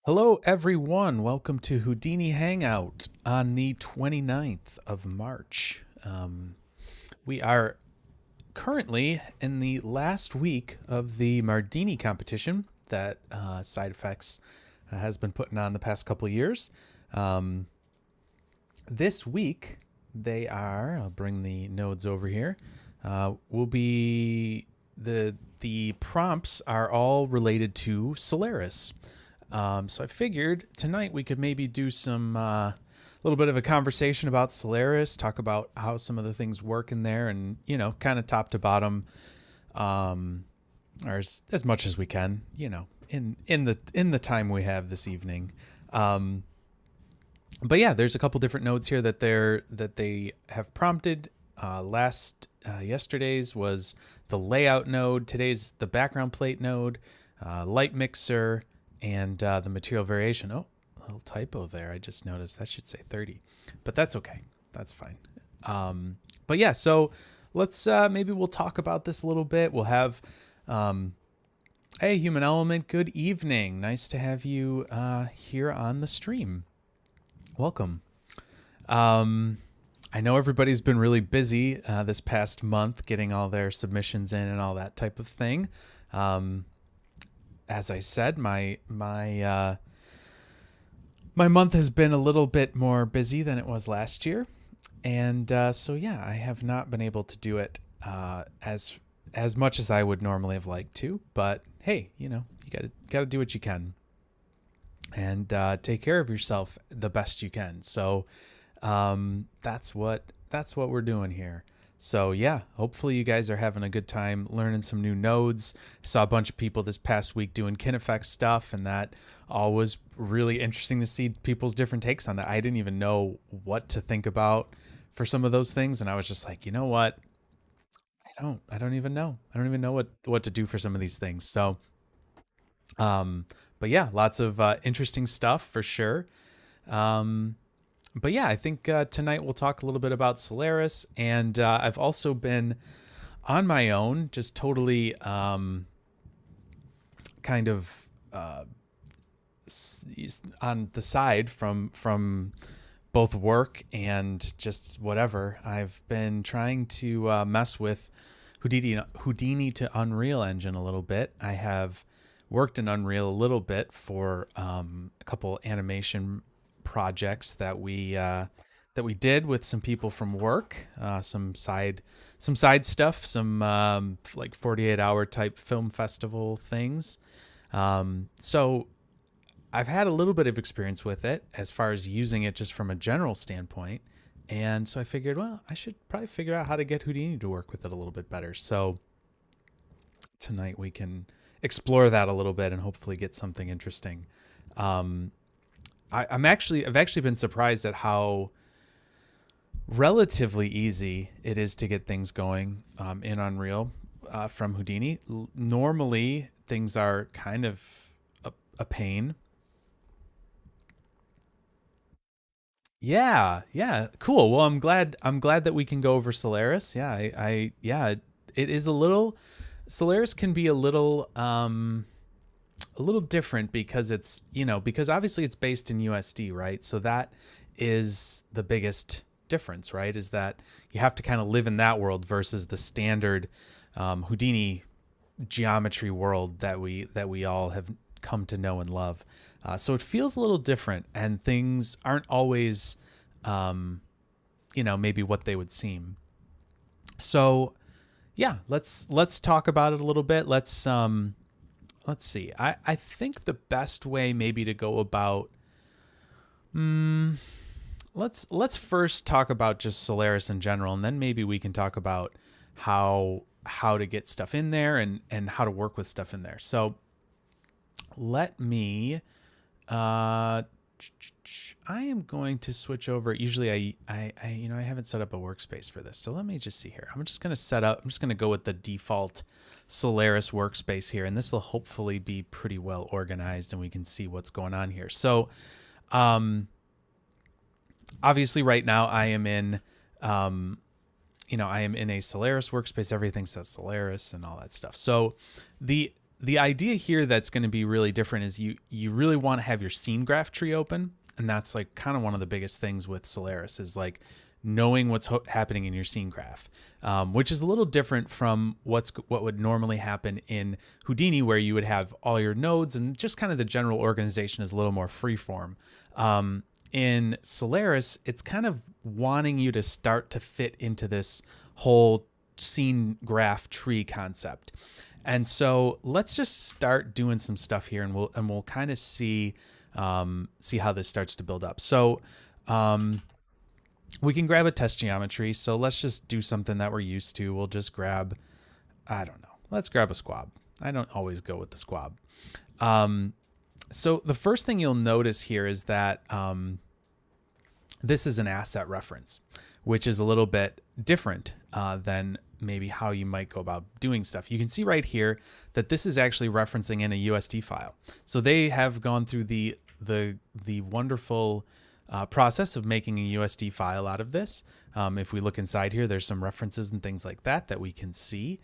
Hello, everyone. Welcome to Houdini Hangout on the 29th of March. We are currently in the last week of the Mardini competition that Side Effects has been putting on the past couple of years. This week, I'll bring the nodes over here, will be the prompts are all related to Solaris. So I figured tonight we could maybe do some little bit of a conversation about Solaris, talk about how some of the things work in there, and kind of top to bottom, or as much as we can, in the time we have this evening. But yeah, there's a couple different nodes here that they have prompted. Yesterday's was the layout node. Today's the background plate node, light mixer, and the material variation. Oh, a little typo there. I just noticed that should say 30, but that's okay. That's fine. But yeah, so let's maybe we'll talk about this a little bit. We'll have, hey, Human Element, good evening. Nice to have you here on the stream. Welcome. I know everybody's been really busy this past month getting all their submissions in and all that type of thing. As I said, my month has been a little bit more busy than it was last year, and so yeah, I have not been able to do it as much as I would normally have liked to. But hey, you gotta do what you can, and take care of yourself the best you can. So that's what we're doing here. So yeah, hopefully you guys are having a good time learning some new nodes. I saw a bunch of people this past week doing Kinefx stuff, and that all was really interesting to see people's different takes on that. I didn't even know what to think about for some of those things, and I was just like, you know what? I don't even know. I don't even know what to do for some of these things. So but yeah, lots of interesting stuff for sure. But yeah, I think tonight we'll talk a little bit about Solaris, and I've also been on my own, just totally kind of on the side from both work and just whatever. I've been trying to mess with Houdini to Unreal Engine a little bit. I have worked in Unreal a little bit for a couple animation projects that we did with some people from work, some side stuff, some like 48-hour type film festival things. So I've had a little bit of experience with it as far as using it just from a general standpoint. And so I figured, well, I should probably figure out how to get Houdini to work with it a little bit better. So tonight we can explore that a little bit and hopefully get something interesting. I've actually been surprised at how relatively easy it is to get things going in Unreal from Houdini. Normally, things are kind of a pain. Yeah, cool. Well, I'm glad that we can go over Solaris. Yeah, it is a little. Solaris can be a little different because it's, because obviously it's based in USD, right? So that is the biggest difference, right? Is that you have to kind of live in that world versus the standard Houdini geometry world that we all have come to know and love. So it feels a little different, and things aren't always, maybe what they would seem. So yeah, let's talk about it a little bit. Let's see. I think the best way maybe to go about, let's first talk about just Solaris in general, and then maybe we can talk about how to get stuff in there and how to work with stuff in there. So let me, I am going to switch over. Usually I haven't set up a workspace for this. So let me just see here. I'm just going to go with the default Solaris workspace here, and this will hopefully be pretty well organized and we can see what's going on here. So obviously right now I am in a Solaris workspace. Everything says Solaris and all that stuff. So the the idea here that's going to be really different is you really want to have your scene graph tree open, and that's like kind of one of the biggest things with Solaris is like knowing what's happening in your scene graph, which is a little different from what would normally happen in Houdini, where you would have all your nodes and just kind of the general organization is a little more freeform. In Solaris, it's kind of wanting you to start to fit into this whole scene graph tree concept. And so let's just start doing some stuff here, and we'll kind of see how this starts to build up. So we can grab a test geometry. So let's just do something that we're used to. We'll just grab, I don't know, let's grab a squab. I don't always go with the squab. So the first thing you'll notice here is that this is an asset reference, which is a little bit different than maybe how you might go about doing stuff. You can see right here that this is actually referencing in a USD file. So they have gone through the wonderful process of making a USD file out of this. If we look inside here, there's some references and things like that we can see.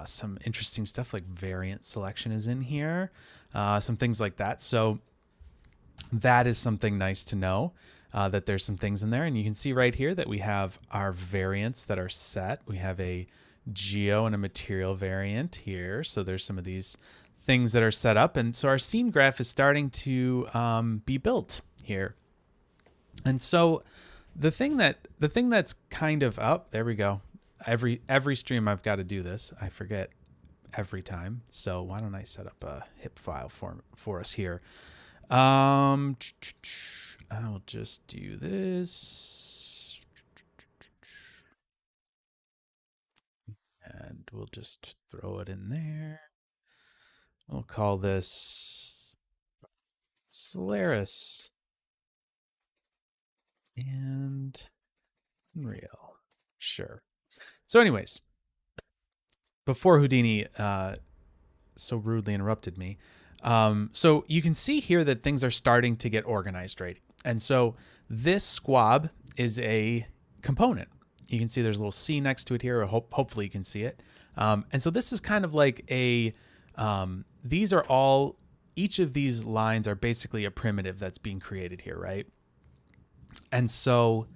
Some interesting stuff like variance selection is in here, some things like that. So that is something nice to know, that there's some things in there. And you can see right here that we have our variants that are set. We have a geo and a material variant here. So there's some of these things that are set up. And so our scene graph is starting to be built here. And so the thing that's kind of up, there we go. Every stream I've got to do this. I forget every time. So why don't I set up a HIP file for us here? I'll just do this. And we'll just throw it in there. We'll call this Solaris and Unreal. Sure. So anyways, before Houdini so rudely interrupted me, so you can see here that things are starting to get organized, right? And so this squab is a component. You can see there's a little C next to it here, or hopefully you can see it. And so this is kind of like a, these are all, each of these lines are basically a primitive that's being created here, right? And so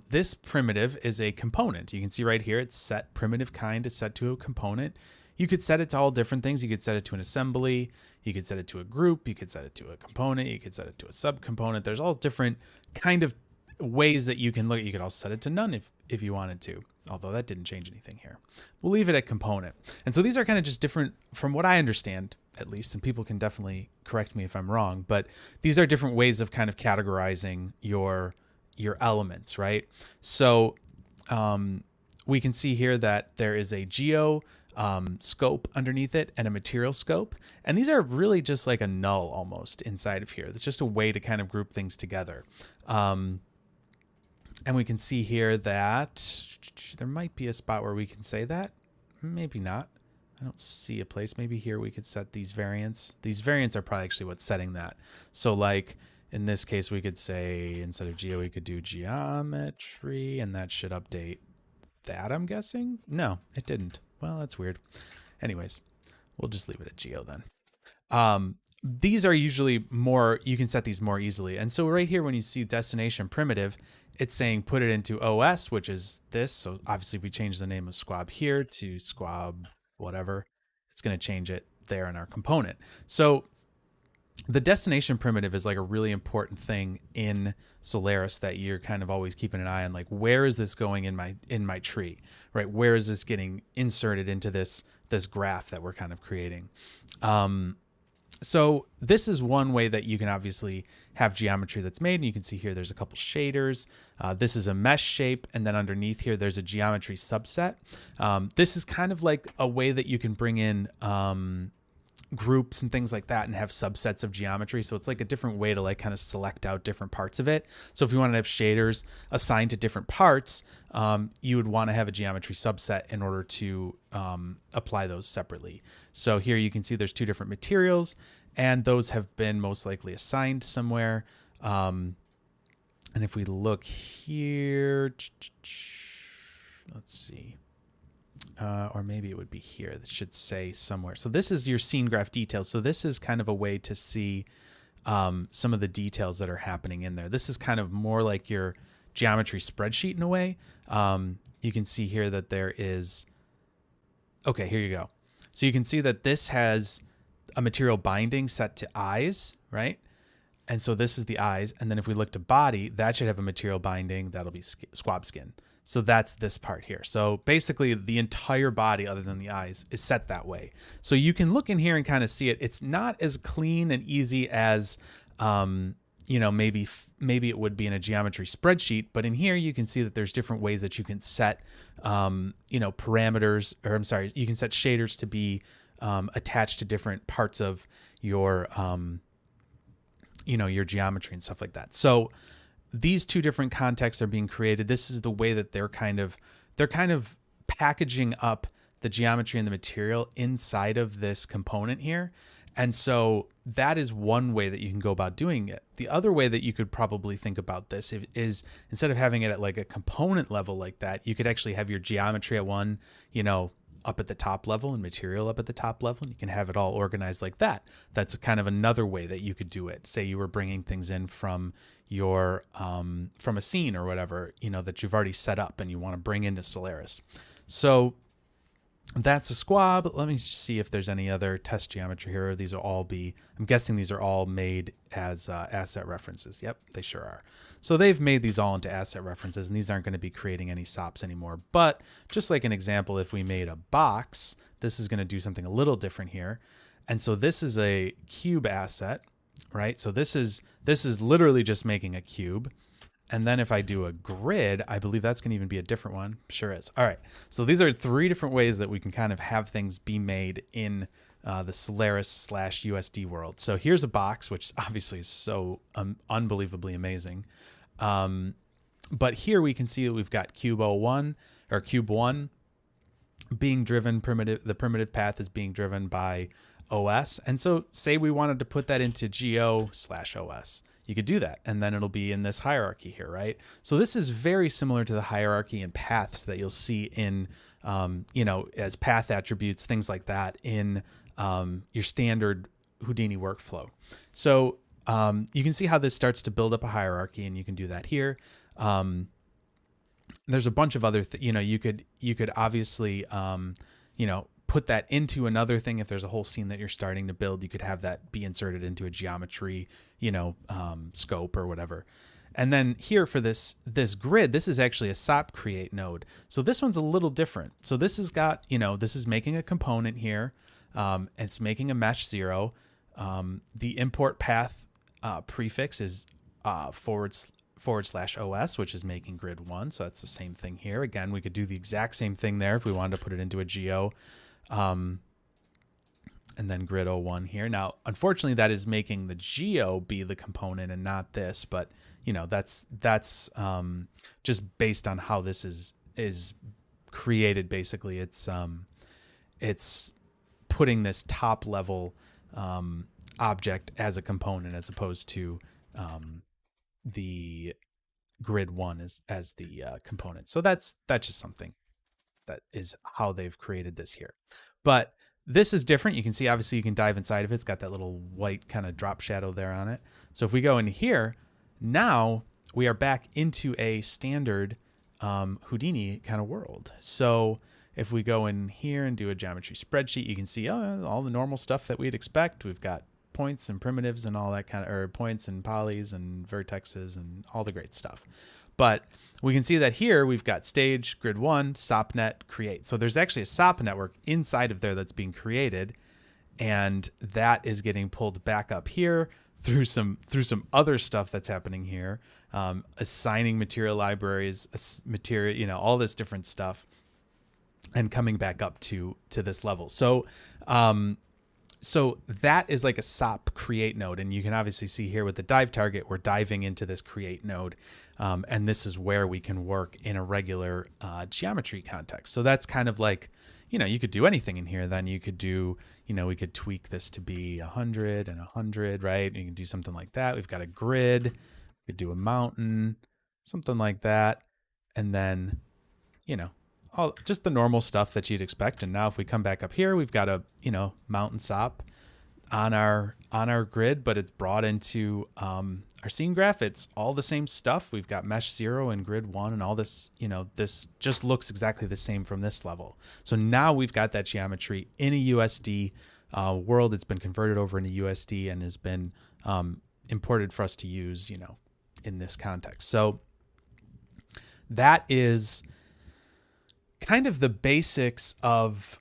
this primitive is a component. You can see right here, it's set primitive kind is set to a component. You could set it to all different things. You could set it to an assembly. You could set it to a group. You could set it to a component. You could set it to a subcomponent. There's all different kind of ways that you can look. You could also set it to none if you wanted to, although that didn't change anything here. We'll leave it at component. And so these are kind of just different from what I understand, at least, and people can definitely correct me if I'm wrong, but these are different ways of kind of categorizing your elements, right? So we can see here that there is a geo scope underneath it and a material scope. And these are really just like a null almost inside of here. It's just a way to kind of group things together. And we can see here that there might be a spot where we can say that. Maybe not. I don't see a place. Maybe here we could set these variants. These variants are probably actually what's setting that. So like in this case, we could say instead of geo, we could do geometry, and that should update that, I'm guessing. No, it didn't. Well, that's weird. Anyways, we'll just leave it at geo then. These are usually more, you can set these more easily. And so right here, when you see destination primitive, it's saying put it into OS, which is this. So obviously if we change the name of squab here to squab whatever, it's going to change it there in our component. So the destination primitive is like a really important thing in Solaris that you're kind of always keeping an eye on, like where is this going in my tree, right? Where is this getting inserted into this graph that we're kind of creating? So this is one way that you can obviously have geometry that's made, and you can see here there's a couple shaders. This is a mesh shape, and then underneath here there's a geometry subset. This is kind of like a way that you can bring in groups and things like that and have subsets of geometry. So it's like a different way to like kind of select out different parts of it. So if you want to have shaders assigned to different parts, you would want to have a geometry subset in order to apply those separately. So here you can see there's two different materials, and those have been most likely assigned somewhere. And if we look here, let's see. or maybe it would be here. It should say somewhere. So this is your scene graph details. So this is kind of a way to see some of the details that are happening in there. This is kind of more like your geometry spreadsheet in a way. You can see here that there is, okay, here you go. So you can see that this has a material binding set to eyes, right? And so this is the eyes. And then if we look to body, that should have a material binding. That'll be squab skin. So that's this part here. So basically the entire body other than the eyes is set that way. So you can look in here and kind of see it. It's not as clean and easy as, you know, maybe it would be in a geometry spreadsheet, but in here you can see that there's different ways that you can set, you know, parameters, or I'm sorry, you can set shaders to be attached to different parts of your, you know, your geometry and stuff like that. So these two different contexts are being created. This is the way that they're kind of packaging up the geometry and the material inside of this component here. And so that is one way that you can go about doing it. The other way that you could probably think about this is instead of having it at like a component level like that, you could actually have your geometry at one, you know, up at the top level and material up at the top level, and you can have it all organized like that. That's kind of another way that you could do it. Say you were bringing things in from your from a scene or whatever, you know, that you've already set up and you want to bring into Solaris. So that's a squab. Let me see if there's any other test geometry here. These will all be, I'm guessing these are all made as asset references. Yep, they sure are. So they've made these all into asset references, and these aren't going to be creating any SOPs anymore. But just like an example, if we made a box, this is going to do something a little different here. And so this is a cube asset, right? So this is literally just making a cube. And then if I do a grid, I believe that's going to even be a different one. Sure is. All right. So these are three different ways that we can kind of have things be made in the Solaris / USD world. So here's a box, which obviously is so unbelievably amazing. But here we can see that we've got cube 01 or cube 1 being driven the primitive path is being driven by OS. And so say we wanted to put that into GO / OS. You could do that, and then it'll be in this hierarchy here, right? So this is very similar to the hierarchy and paths that you'll see in, you know, as path attributes, things like that in your standard Houdini workflow. So you can see how this starts to build up a hierarchy, and you can do that here. There's a bunch of other, you know, you could obviously, you know, put that into another thing. If there's a whole scene that you're starting to build, you could have that be inserted into a geometry, you know, scope or whatever. And then here for this grid, this is actually a Sop Create Node. So this one's a little different. So this has got, you know, this is making a component here. It's making a mesh 0. The import path prefix is /OS, which is making grid 1. So that's the same thing here. Again, we could do the exact same thing there if we wanted to put it into a GO. And then grid 01 here. Now, unfortunately, that is making the GO be the component and not this, but you know, that's just based on how this is created. Basically, it's putting this top level object as a component as opposed to the grid 1 as the component. So that's just something that is how they've created this here. But this is different. You can see, obviously, you can dive inside of it. It's got that little white kind of drop shadow there on it. So if we go into here, now we are back into a standard Houdini kind of world. So if we go in here and do a geometry spreadsheet, you can see all the normal stuff that we'd expect. We've got points and primitives and all that kind of, or points and polys and vertexes and all the great stuff. But we can see that here we've got stage, grid 1, SOPNet, create. So there's actually a SOP network inside of there that's being created, and that is getting pulled back up here through some other stuff that's happening here, assigning material libraries, material, you know, all this different stuff, and coming back up to this level. So so that is like a SOP create node. And you can obviously see here with the dive target, we're diving into this create node. And this is where we can work in a regular geometry context. So that's kind of like, you know, you could do anything in here. Then you could do, you know, we could tweak this to be 100 and 100, right? And you can do something like that. We've got a grid. We could do a mountain, something like that. And then, you know, just the normal stuff that you'd expect. And now if we come back up here, we've got a, mountain sop on our grid, but it's brought into our scene graph. It's all the same stuff. We've got mesh 0 and grid 1 and all this, this just looks exactly the same from this level. So now we've got that geometry in a USD world. It's been converted over into USD and has been imported for us to use, in this context. So that is kind of the basics of,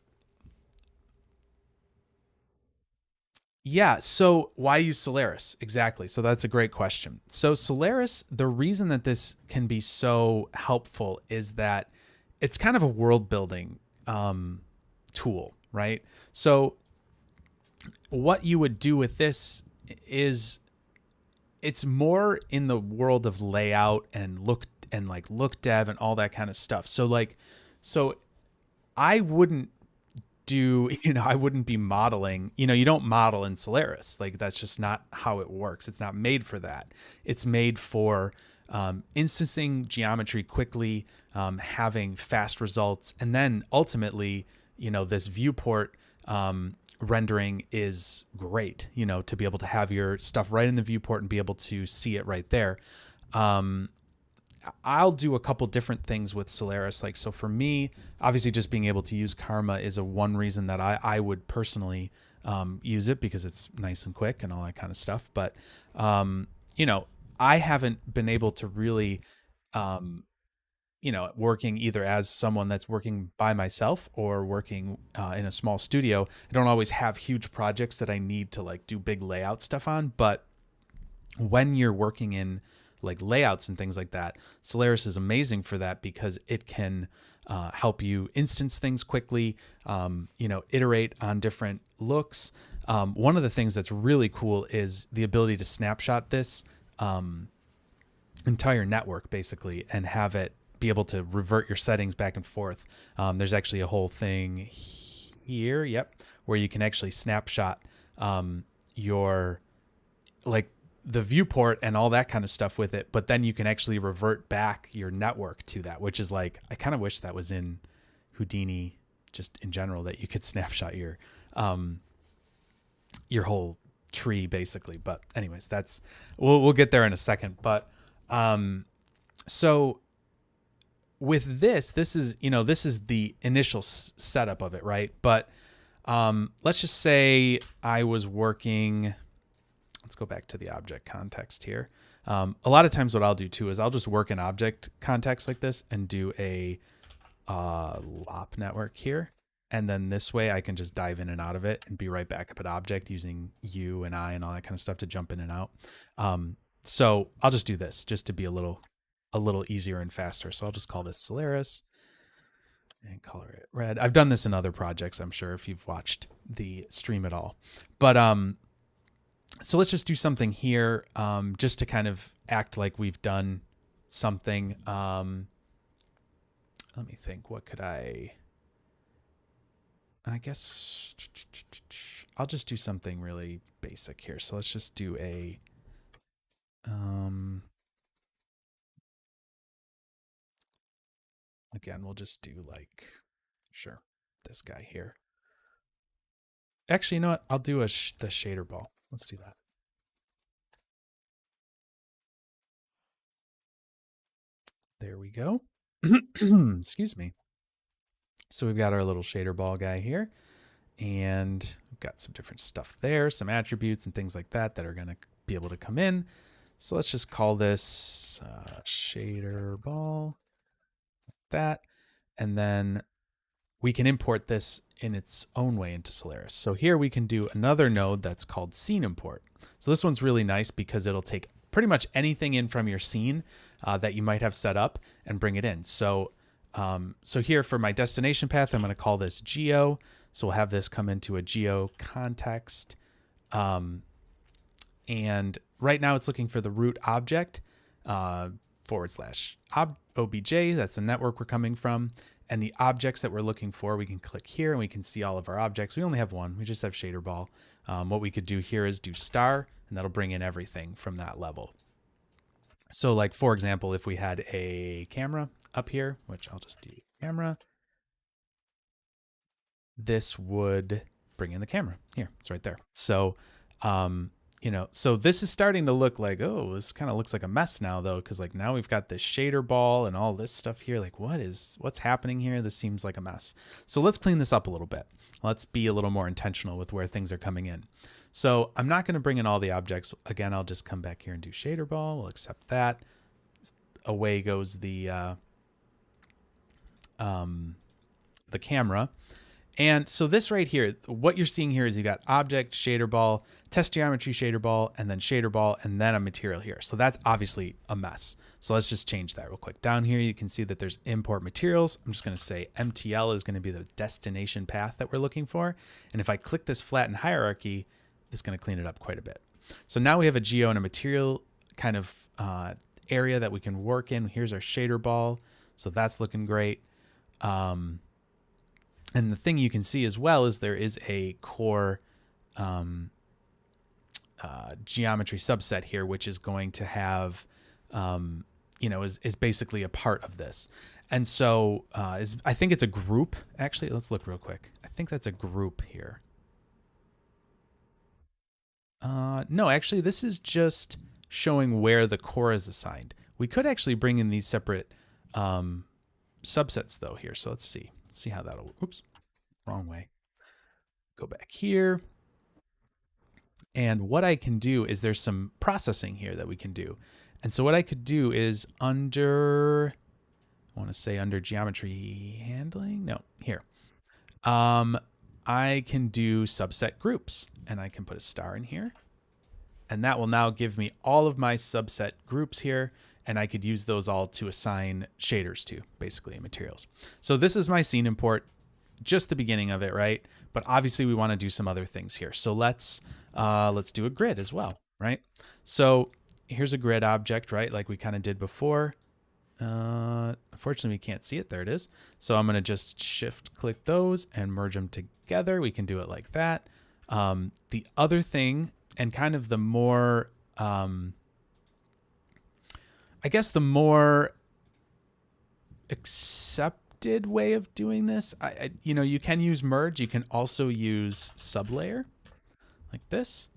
yeah. So why use Solaris? Exactly. So that's a great question. So Solaris, the reason that this can be so helpful is that it's kind of a world building tool, right? So what you would do with this is it's more in the world of layout and look dev and all that kind of stuff. So I wouldn't do, I wouldn't be modeling, you don't model in Solaris. Like that's just not how it works. It's not made for that. It's made for instancing geometry quickly, having fast results. And then ultimately, this viewport rendering is great, to be able to have your stuff right in the viewport and be able to see it right there. I'll do a couple different things with Solaris. Like, so for me, obviously just being able to use Karma is one reason that I would personally use it, because it's nice and quick and all that kind of stuff. But, I haven't been able to really, working either as someone that's working by myself or working in a small studio. I don't always have huge projects that I need to do big layout stuff on. But when you're working in layouts and things like that, Solaris is amazing for that, because it can help you instance things quickly, iterate on different looks. One of the things that's really cool is the ability to snapshot this entire network basically and have it be able to revert your settings back and forth. There's actually a whole thing here, where you can actually snapshot your the viewport and all that kind of stuff with it, but then you can actually revert back your network to that, which is I kind of wish that was in Houdini just in general, that you could snapshot your whole tree basically. But anyways, we'll get there in a second. But so with this is, this is the initial setup of it, right? But let's just say I was working. Let's go back to the object context here. A lot of times what I'll do too is I'll just work in object context like this and do a LOP network here. And then this way I can just dive in and out of it and be right back up at object using U and I and all that kind of stuff to jump in and out. So I'll just do this just to be a little easier and faster. So I'll just call this Solaris and color it red. I've done this in other projects, I'm sure, if you've watched the stream at all. But so let's just do something here, just to kind of act like we've done something. Let me think. What could I guess I'll just do something really basic here. So let's just do a, again, we'll just do sure, this guy here. Actually, you know what? I'll do the shader ball. Let's do that. There we go. Excuse me. So we've got our little shader ball guy here, and we've got some different stuff there, some attributes and things like that that are going to be able to come in. So let's just call this shader ball, like that. And then we can import this in its own way into Solaris. So here we can do another node that's called scene import. So this one's really nice because it'll take pretty much anything in from your scene that you might have set up and bring it in. So so here for my destination path, I'm going to call this geo. So we'll have this come into a geo context. And right now it's looking for the root object / obj. That's the network we're coming from. And the objects that we're looking for, we can click here and we can see all of our objects. We only have one. We just have shader ball. What we could do here is do star, and that'll bring in everything from that level. So for example, if we had a camera up here, which I'll just do camera, this would bring in the camera. Here, it's right there. So, so this is starting to look like, oh, this kind of looks like a mess now though, because like now we've got this shader ball and all this stuff here. Like what's happening here? This seems like a mess. So let's clean this up a little bit. Let's be a little more intentional with where things are coming in. So I'm not going to bring in all the objects. Again, I'll just come back here and do shader ball. We'll accept that. Away goes the camera. And so this right here, what you're seeing here is you got object, shader ball, test geometry, shader ball, and then shader ball, and then a material here. So that's obviously a mess. So let's just change that real quick. Down here, you can see that there's import materials. I'm just going to say MTL is going to be the destination path that we're looking for. And if I click this flatten hierarchy, it's going to clean it up quite a bit. So now we have a geo and a material kind of area that we can work in. Here's our shader ball. So that's looking great. And the thing you can see as well is there is a core geometry subset here, which is going to have, is basically a part of this. And so I think it's a group. Actually, let's look real quick. I think that's a group here. No, actually, this is just showing where the core is assigned. We could actually bring in these separate subsets though here. So let's see. Let's see how that'll, oops, wrong way. Go back here. And what I can do is there's some processing here that we can do. And so what I could do is under geometry handling. No, here. I can do subset groups and I can put a star in here. And that will now give me all of my subset groups here. And I could use those all to assign shaders to, basically, materials. So this is my scene import, just the beginning of it, right? But obviously we want to do some other things here. So let's do a grid as well, right? So here's a grid object, right? Like we kind of did before. Unfortunately, we can't see it. There it is. So I'm going to just shift click those and merge them together. We can do it like that. The other thing, and kind of the more, I guess the more accepted way of doing this, you can use merge. You can also use sublayer like this.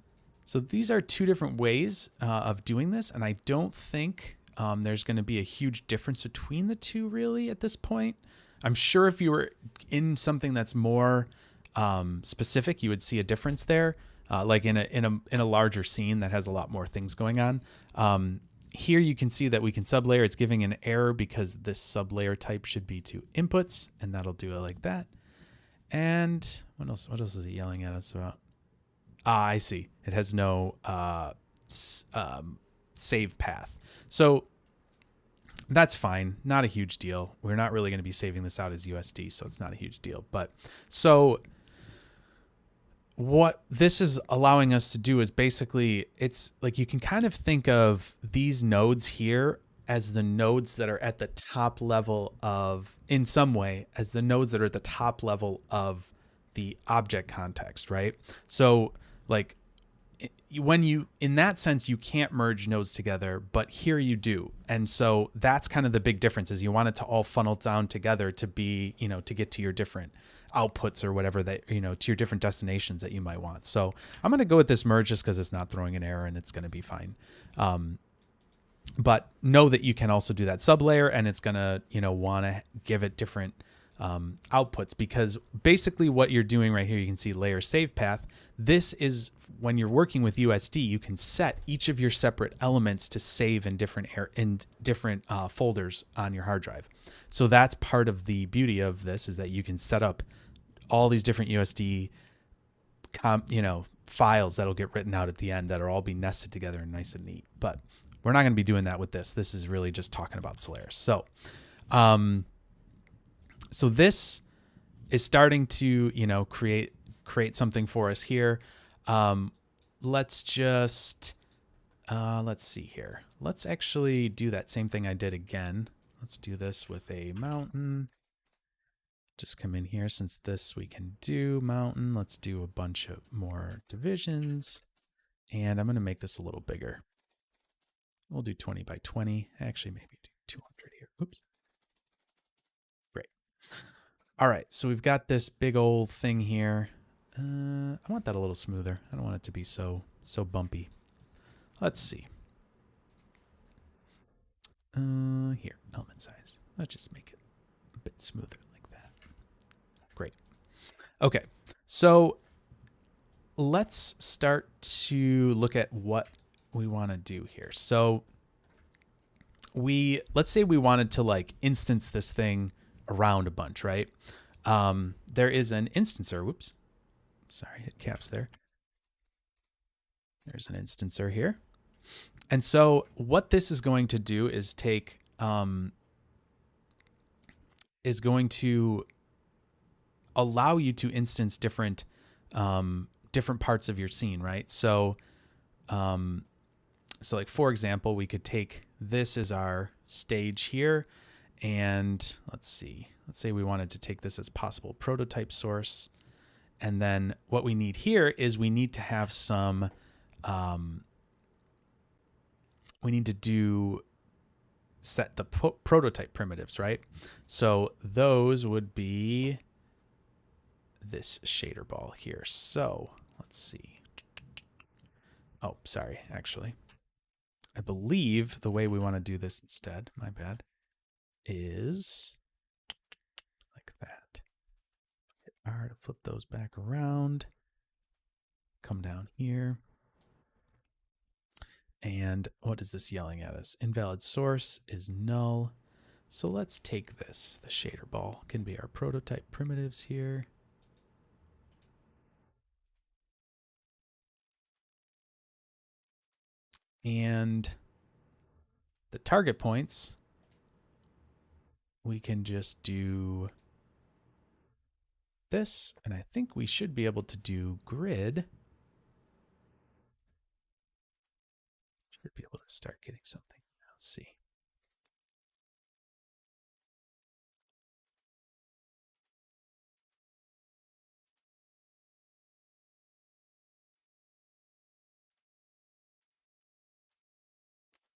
So these are two different ways of doing this. And I don't think there's going to be a huge difference between the two really at this point. I'm sure if you were in something that's more specific, you would see a difference there. Like in a larger scene that has a lot more things going on. Here you can see that we can sublayer. It's giving an error because this sublayer type should be to inputs, and that'll do it like that. And what else is it yelling at us about? I see. It has no save path. So that's fine. Not a huge deal. We're not really going to be saving this out as USD, so it's not a huge deal. But so what this is allowing us to do is basically, it's like you can kind of think of these nodes here as the nodes that are at the top level of, in some way, as the nodes that are at the top level of the object context, right? So like when you, in that sense, you can't merge nodes together, but here you do. And so that's kind of the big difference, is you want it to all funnel down together to be, to get to your different outputs or whatever that, to your different destinations that you might want. So I'm going to go with this merge just because it's not throwing an error and it's going to be fine. But know that you can also do that sublayer, and it's going to, want to give it different outputs, because basically what you're doing right here, you can see layer save path. This is when you're working with USD, you can set each of your separate elements to save in different folders on your hard drive. So that's part of the beauty of this, is that you can set up all these different USD files that'll get written out at the end that'll all be nested together and nice and neat. But we're not going to be doing that with this. This is really just talking about Solaris. So so this is starting to, create something for us here. Let's just, let's see here. Let's actually do that same thing I did again. Let's do this with a mountain. Just come in here. Since this we can do mountain, let's do a bunch of more divisions. And I'm going to make this a little bigger. We'll do 20 by 20. Actually, maybe do 200 here. Oops. Great. All right, so we've got this big old thing here. I want that a little smoother. I don't want it to be so bumpy. Let's see. Here, element size. Let's just make it a bit smoother like that. Great. Okay, so let's start to look at what we want to do here. So let's say we wanted to like instance this thing around a bunch, right? There is an instancer. Whoops. Sorry, hit caps there. There's an instancer here. And so what this is going to do is take, is going to allow you to instance different parts of your scene, right? So, so like, for example, we could take this as our stage here, and let's say we wanted to take this as possible prototype source. And then what we need here is we need to have some, we need to set the prototype primitives, right? So those would be this shader ball here. So let's see. Oh, sorry, actually. I believe the way we want to do this instead, my bad, is like that. Hit R to flip those back around. Come down here. And what is this yelling at us? Invalid source is null. So let's take this. The shader ball can be our prototype primitives here. And the target points, we can just do this. And I think we should be able to do grid. Should be able to start getting something. Let's see.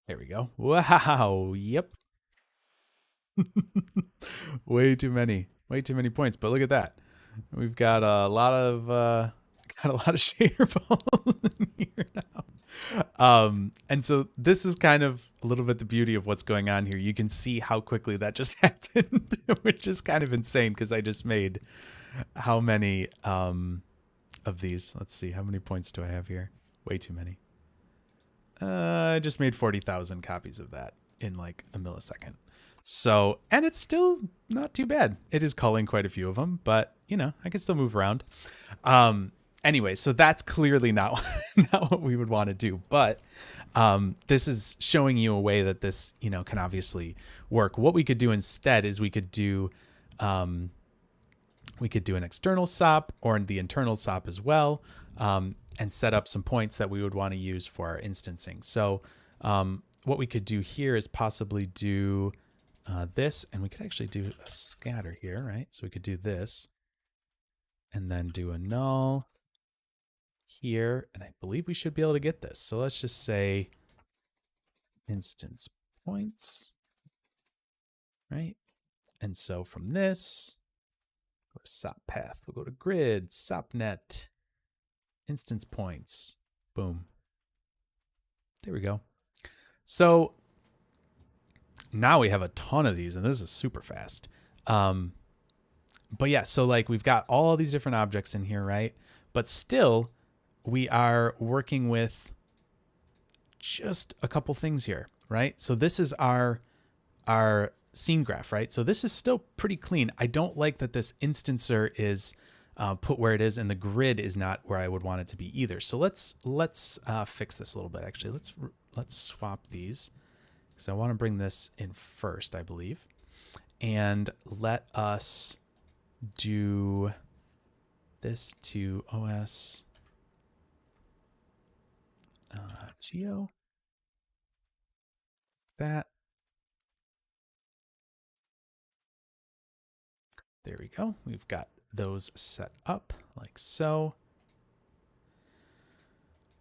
There we go. Wow. Yep. Way too many points. But look at that. We've got a lot of shader balls in here now. And so this is kind of a little bit the beauty of what's going on here. You can see how quickly that just happened, which is kind of insane because I just made how many of these? Let's see, how many points do I have here? Way too many. I just made 40,000 copies of that in like a millisecond. So, and it's still not too bad. It is culling quite a few of them, but you know, I can still move around. Anyway, so that's clearly not what we would want to do, but this is showing you a way that this, you know, can obviously work. What we could do instead is we could do an external SOP or the internal SOP as well, and set up some points that we would want to use for our instancing. So what we could do here is possibly do this, and we could actually do a scatter here, right? So we could do this and then do a null here, and I believe we should be able to get this. So let's just say instance points, right? And so from this, go to SOP path, we'll go to grid, SOP net, instance points, boom. There we go. So now we have a ton of these, and this is super fast. But yeah, so like we've got all these different objects in here, right? But still, we are working with just a couple things here, right? So this is our scene graph, right? So this is still pretty clean. I don't like that this instancer is put where it is, and the grid is not where I would want it to be either. So let's fix this a little bit. Actually, let's swap these because I want to bring this in first, I believe, and let us do this to OS Geo. That. There we go. We've got those set up like so.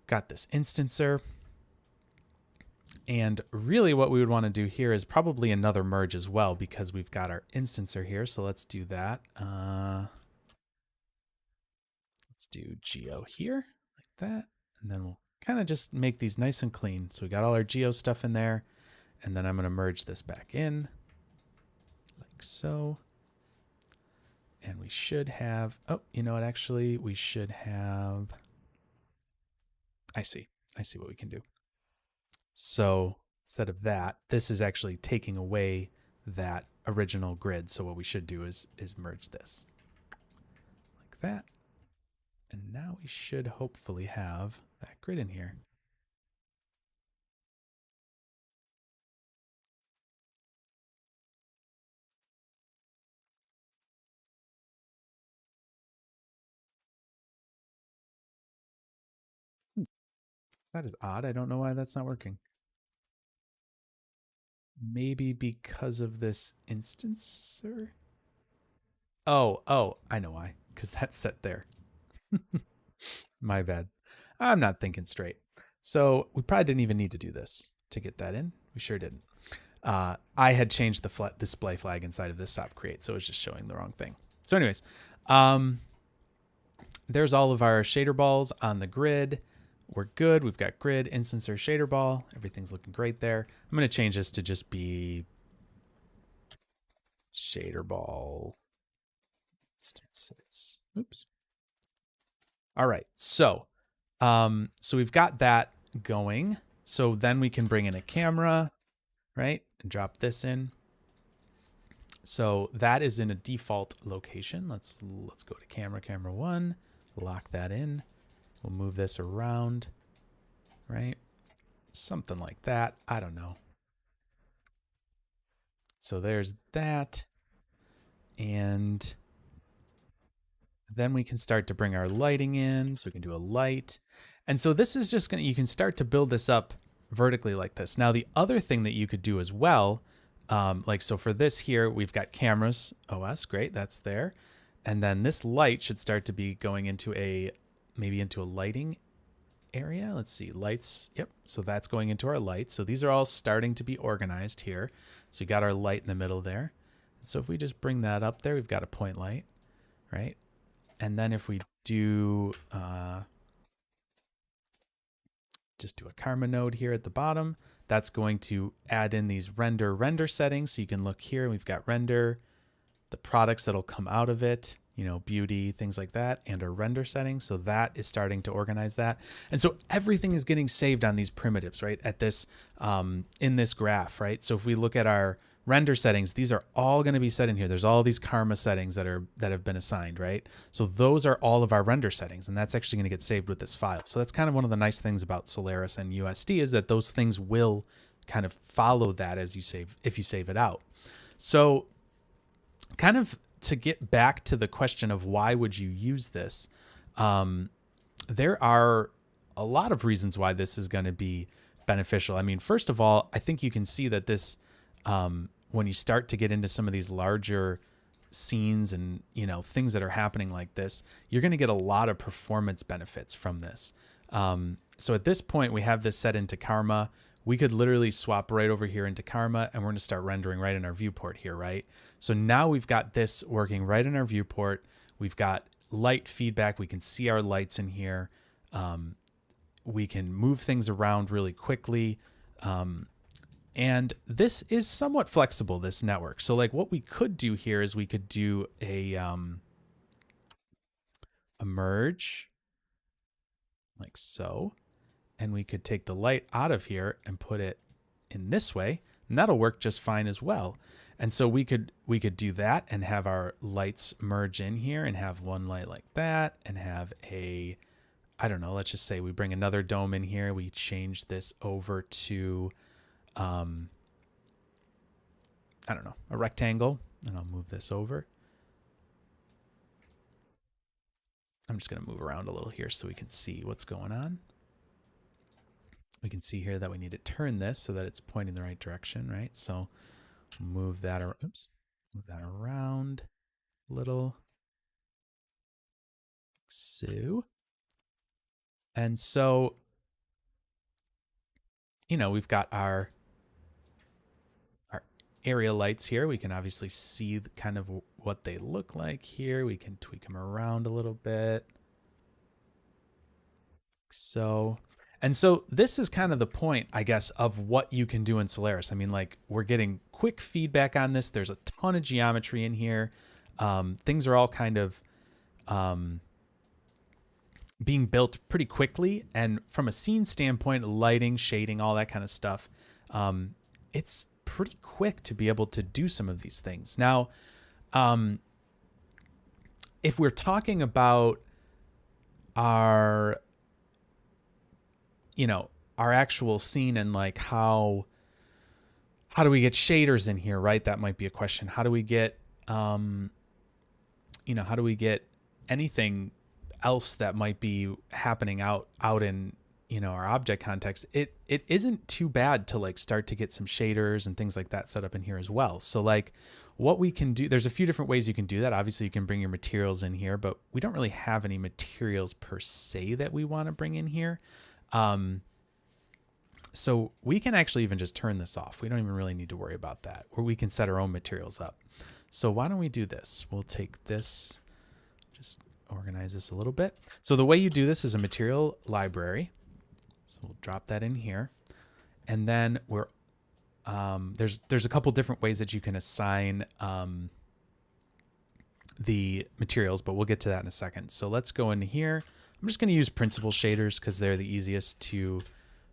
Got this instancer. And really what we would want to do here is probably another merge as well, because we've got our instancer here. So let's do that. Let's do geo here like that. And then we'll kind of just make these nice and clean. So we got all our geo stuff in there. And then I'm going to merge this back in like so. And we should have, oh, you know what? Actually, we should have, I see what we can do. So instead of that, this is actually taking away that original grid. So what we should do is merge this like that. And now we should hopefully have that grid in here. That is odd. I don't know why that's not working. Maybe because of this instancer? Oh, I know why. Because that's set there. My bad. I'm not thinking straight. So we probably didn't even need to do this to get that in. We sure didn't. I had changed the display flag inside of this Sop Create, so it was just showing the wrong thing. So anyways, there's all of our shader balls on the grid. We're good. We've got grid, instancer, shader ball. Everything's looking great there. I'm going to change this to just be shader ball instances. Oops. All right. So we've got that going. So then we can bring in a camera, right? And drop this in. So that is in a default location. Let's go to camera 1, lock that in. We'll move this around, right? Something like that. I don't know. So there's that. And then we can start to bring our lighting in. So we can do a light. And so this is just going to, you can start to build this up vertically like this. Now, the other thing that you could do as well, like, so for this here, we've got cameras, OS, great, that's there. And then this light should start to be going into maybe into a lighting area. Let's see, lights. Yep. So that's going into our lights. So these are all starting to be organized here. So we got our light in the middle there. And so if we just bring that up there, we've got a point light, right? And then if we do, just do a karma node here at the bottom, that's going to add in these render settings. So you can look here, we've got render, the products that'll come out of it, you know, beauty, things like that, and our render settings. So that is starting to organize that. And so everything is getting saved on these primitives, right? At this, in this graph, right? So if we look at our render settings, these are all going to be set in here. There's all these karma settings that have been assigned, right? So those are all of our render settings, and that's actually going to get saved with this file. So that's kind of one of the nice things about Solaris and USD is that those things will kind of follow that as you save, if you save it out. So kind of to get back to the question of why would you use this, there are a lot of reasons why this is going to be beneficial. I mean, first of all, I think you can see that this, when you start to get into some of these larger scenes and, you know, things that are happening like this, you're going to get a lot of performance benefits from this. So at this point, we have this set into karma. We could literally swap right over here into karma, and we're going to start rendering right in our viewport here, right? So now we've got this working right in our viewport. We've got light feedback. We can see our lights in here. We can move things around really quickly. And this is somewhat flexible, this network. So like what we could do here is we could do a merge like so. And we could take the light out of here and put it in this way, and that'll work just fine as well. And so we could do that and have our lights merge in here and have one light like that and have a, I don't know, let's just say we bring another dome in here. We change this over to, I don't know, a rectangle, and I'll move this over. I'm just going to move around a little here so we can see what's going on. We can see here that we need to turn this so that it's pointing the right direction, right? So move that, move that around a little. So, and so we've got our area lights here. We can obviously see kind of what they look like here. We can tweak them around a little bit. So, and so this is kind of the point, I guess, of what you can do in Solaris. I mean, like, we're getting quick feedback on this. There's a ton of geometry in here. Things are all kind of being built pretty quickly. And from a scene standpoint, lighting, shading, all that kind of stuff, it's pretty quick to be able to do some of these things. Now, if we're talking about our our actual scene and like how do we get shaders in here, right? That might be a question. How do we get how do we get anything else that might be happening out in our object context? It isn't too bad to like start to get some shaders and things like that set up in here as well. So like what we can do, there's a few different ways you can do that. Obviously you can bring your materials in here, but we don't really have any materials per se that we want to bring in here. So we can actually even just turn this off. We don't even really need to worry about that, or we can set our own materials up. So why don't we do this? We'll take this, just organize this a little bit. So the way you do this is a material library. So we'll drop that in here. And then we're, there's a couple different ways that you can assign, the materials, but we'll get to that in a second. So let's go in here. I'm just going to use principal shaders because they're the easiest to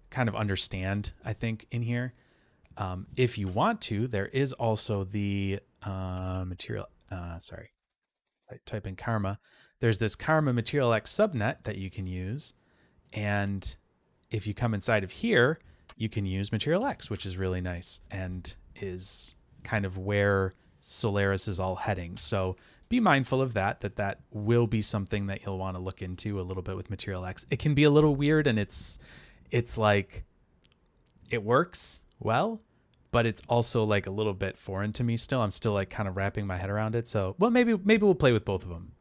kind of understand, I think, in here. If you want to, there is also the material, type in Karma. There's this Karma Material X subnet that you can use. And if you come inside of here, you can use Material X, which is really nice and is kind of where Solaris is all heading. So be mindful of that will be something that you'll want to look into a little bit with Material X. It can be a little weird, and it's like, it works well, but it's also like a little bit foreign to me still. I'm still like kind of wrapping my head around it. So, well, maybe we'll play with both of them.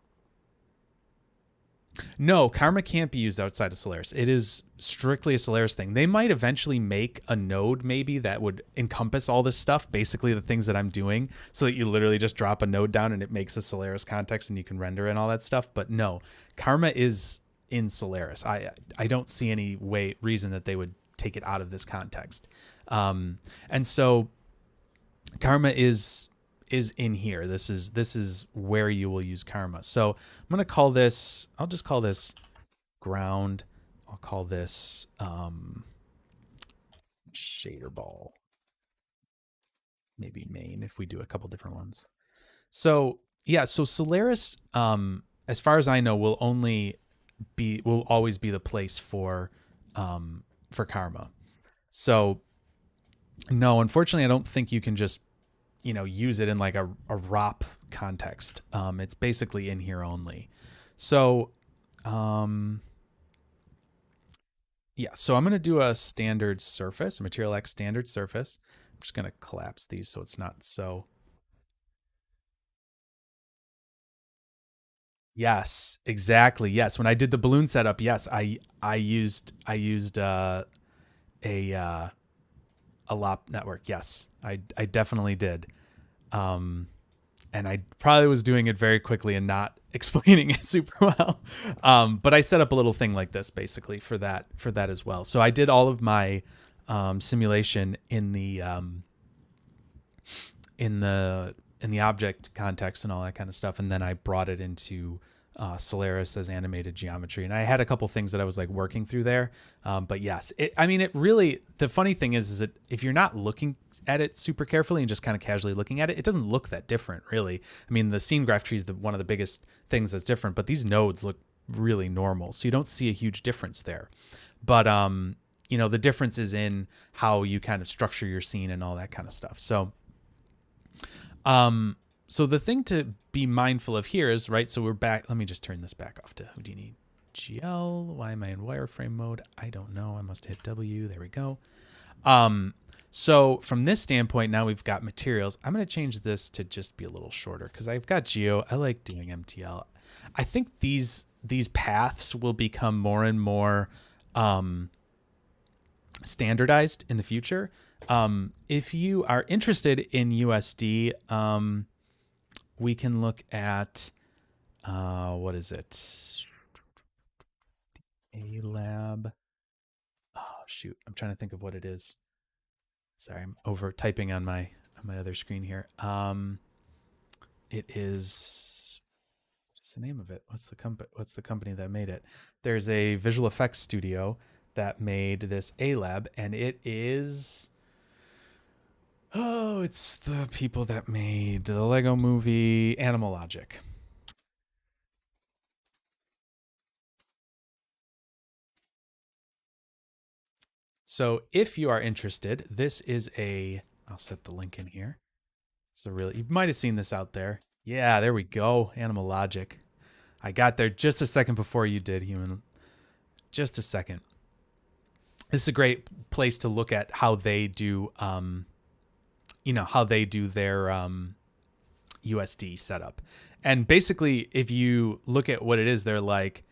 No, Karma can't be used outside of Solaris. It is strictly a Solaris thing. They might eventually make a node maybe that would encompass all this stuff, basically the things that I'm doing, so that you literally just drop a node down and it makes a Solaris context and you can render and all that stuff. But no, Karma is in Solaris. I don't see any reason that they would take it out of this context. And so Karma is in here. This is where you will use Karma. So I'm going to call this, I'll just call this ground. I'll call this shader ball. Maybe main if we do a couple different ones. So yeah, so Solaris, as far as I know, will always be the place for Karma. So no, unfortunately, I don't think you can just use it in like a ROP context. It's basically in here only. So, yeah, so I'm going to do a standard surface, a Material X standard surface. I'm just going to collapse these so it's not so. Yes, exactly. Yes. When I did the balloon setup, yes, I used a LOP network. Yes, I definitely did. And I probably was doing it very quickly and not explaining it super well. But I set up a little thing like this basically for that as well. So I did all of my simulation in the object context and all that kind of stuff, and then I brought it into Solaris as animated geometry. And I had a couple things that I was like working through there. But yes, it really, the funny thing is that if you're not looking at it super carefully and just kind of casually looking at it, it doesn't look that different really. I mean, the scene graph tree is one of the biggest things that's different, but these nodes look really normal. So you don't see a huge difference there. But, the difference is in how you kind of structure your scene and all that kind of stuff. So, so the thing to be mindful of here is, right, so we're back. Let me just turn this back off to Houdini GL. Why am I in wireframe mode? I don't know. I must hit W. There we go. So from this standpoint, now we've got materials. I'm going to change this to just be a little shorter because I've got geo. I like doing MTL. I think these paths will become more and more standardized in the future. If you are interested in USD, we can look at what is it? A lab. Oh shoot, I'm trying to think of what it is. Sorry, I'm over typing on my other screen here. It is, what's the name of it? What's the company that made it? There's a visual effects studio that made this A lab, and it is, oh, it's the people that made the Lego movie Animal Logic. So if you are interested, this is I'll set the link in here. It's a really, you might have seen this out there. Yeah, there we go. Animal Logic. I got there just a second before you did, Human. Just a second. This is a great place to look at how they do, how they do their USD setup. And basically, if you look at what it is, they're like,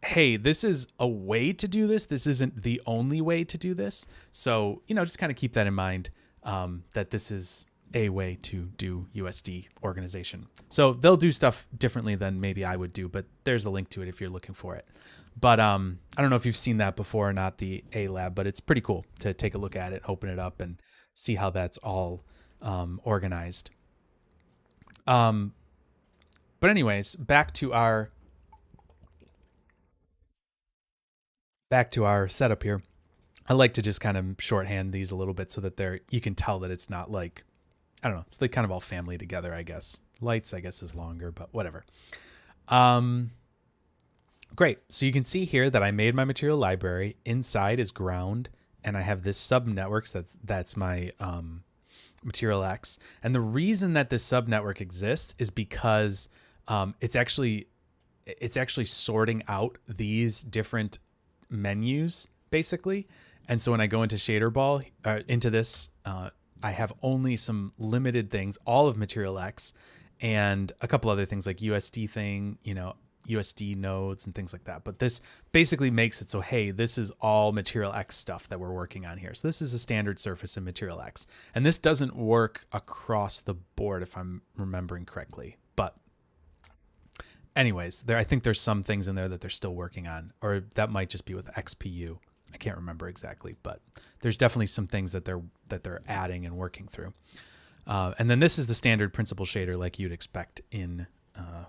hey, this is a way to do this. This isn't the only way to do this. So, just kind of keep that in mind, that this is a way to do USD organization. So they'll do stuff differently than maybe I would do, but there's a link to it if you're looking for it. But I don't know if you've seen that before or not, the A lab, but it's pretty cool to take a look at it, open it up, and see how that's all organized. But anyways, back to our setup here. I like to just kind of shorthand these a little bit so that you can tell that it's not like, I don't know, it's like kind of all family together, I guess. Lights, I guess, is longer, but whatever. Great. So you can see here that I made my material library. Inside is ground, and I have this subnetwork. So that's my material X. And the reason that this subnetwork exists is because it's actually sorting out these different menus, basically. And so when I go into shader ball, into this, I have only some limited things, all of material X, and a couple other things like USD thing, USD nodes and things like that. But this basically makes it so, hey, this is all material X stuff that we're working on here. So this is a standard surface in material X. And this doesn't work across the board, if I'm remembering correctly. But anyways, I think there's some things in there that they're still working on, or that might just be with XPU. I can't remember exactly, but there's definitely some things that they're adding and working through. And then this is the standard principal shader like you'd expect in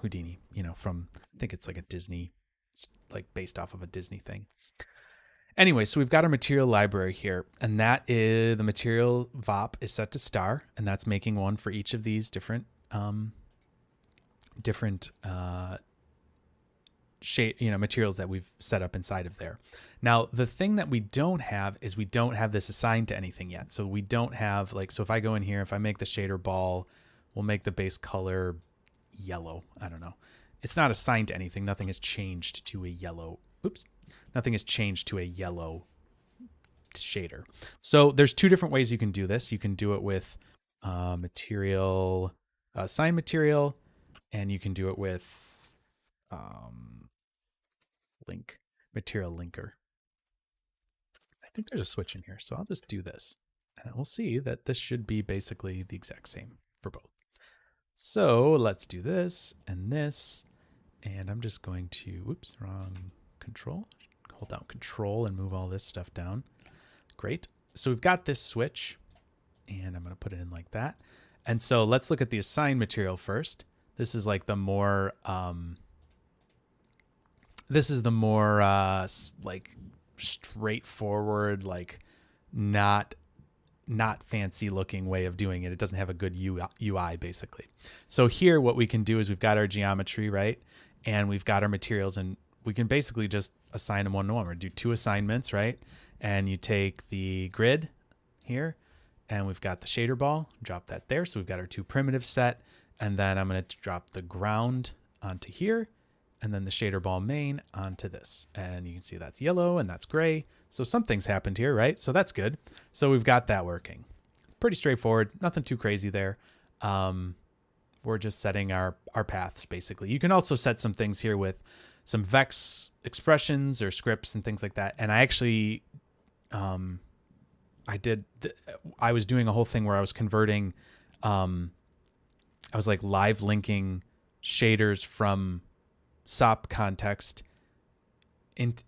Houdini, from, I think it's like a Disney, like based off of a Disney thing. Anyway, so we've got our material library here, and that is the material VOP is set to star, and that's making one for each of these different materials that we've set up inside of there. Now, the thing that we don't have is we don't have this assigned to anything yet. So we don't have, so if I go in here, if I make the shader ball, we'll make the base color yellow. I don't know. It's not assigned to anything. Nothing has changed to a yellow. Oops. Nothing has changed to a yellow shader. So there's two different ways you can do this. You can do it with assign material, and you can do it with material linker. I think there's a switch in here, so I'll just do this, and we'll see that this should be basically the exact same for both. So let's do this and this, and I'm just going to, whoops, wrong control. Hold down control and move all this stuff down. Great. So we've got this switch, and I'm going to put it in like that. And so let's look at the assigned material first. This is like the more, like straightforward, like not fancy looking way of doing it. It doesn't have a good UI basically. So here what we can do is we've got our geometry, right? And we've got our materials, and we can basically just assign them one to one. Or do two assignments, right? And you take the grid here, and we've got the shader ball, drop that there. So we've got our two primitives set, and then I'm going to drop the ground onto here, and then the shader ball main onto this. And you can see that's yellow and that's gray. So something's happened here, right? So that's good. So we've got that working. Pretty straightforward, nothing too crazy there. We're just setting our paths basically. You can also set some things here with some vex expressions or scripts and things like that. And I I was doing a whole thing where I was converting, I was like live linking shaders from Sop context.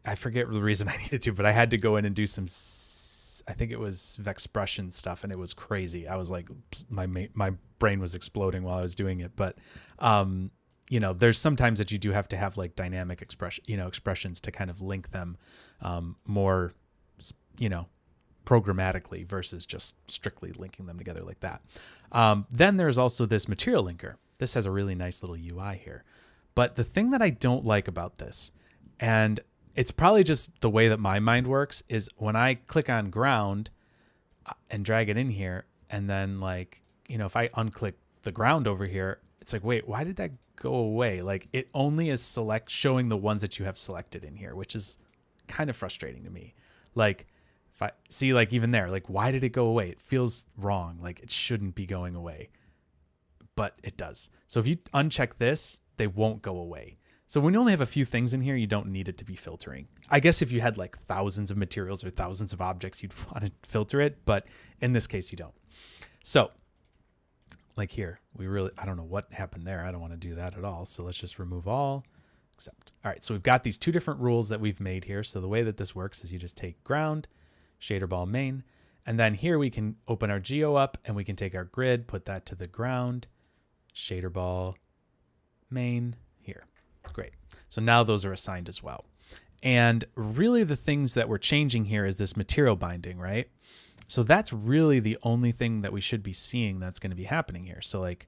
I forget the reason I needed to, but I had to go in and do some, I think it was Vexpression stuff, and it was crazy. I was like, my brain was exploding while I was doing it. But, you know, there's sometimes that you do have to have like dynamic expressions to kind of link them more, you know, programmatically versus just strictly linking them together like that. Then there's also this material linker. This has a really nice little UI here. But the thing that I don't like about this, and it's probably just the way that my mind works, is when I click on ground and drag it in here, and then like, you know, if I unclick the ground over here, it's like, wait, why did that go away? Like it only is showing the ones that you have selected in here, which is kind of frustrating to me. Like if I see, like even there, like why did it go away? It feels wrong. Like it shouldn't be going away, but it does. So if you uncheck this, they won't go away. So when you only have a few things in here, you don't need it to be filtering. I guess if you had like thousands of materials or thousands of objects, you'd want to filter it. But in this case, you don't. So like here, I don't know what happened there. I don't want to do that at all. So let's just remove all except. All right. So we've got these two different rules that we've made here. So the way that this works is you just take ground, shader ball main, and then here we can open our geo up and we can take our grid, put that to the ground, shader ball main here. Great. So now those are assigned as well. And really the things that we're changing here is this material binding, right? So that's really the only thing that we should be seeing that's going to be happening here. So like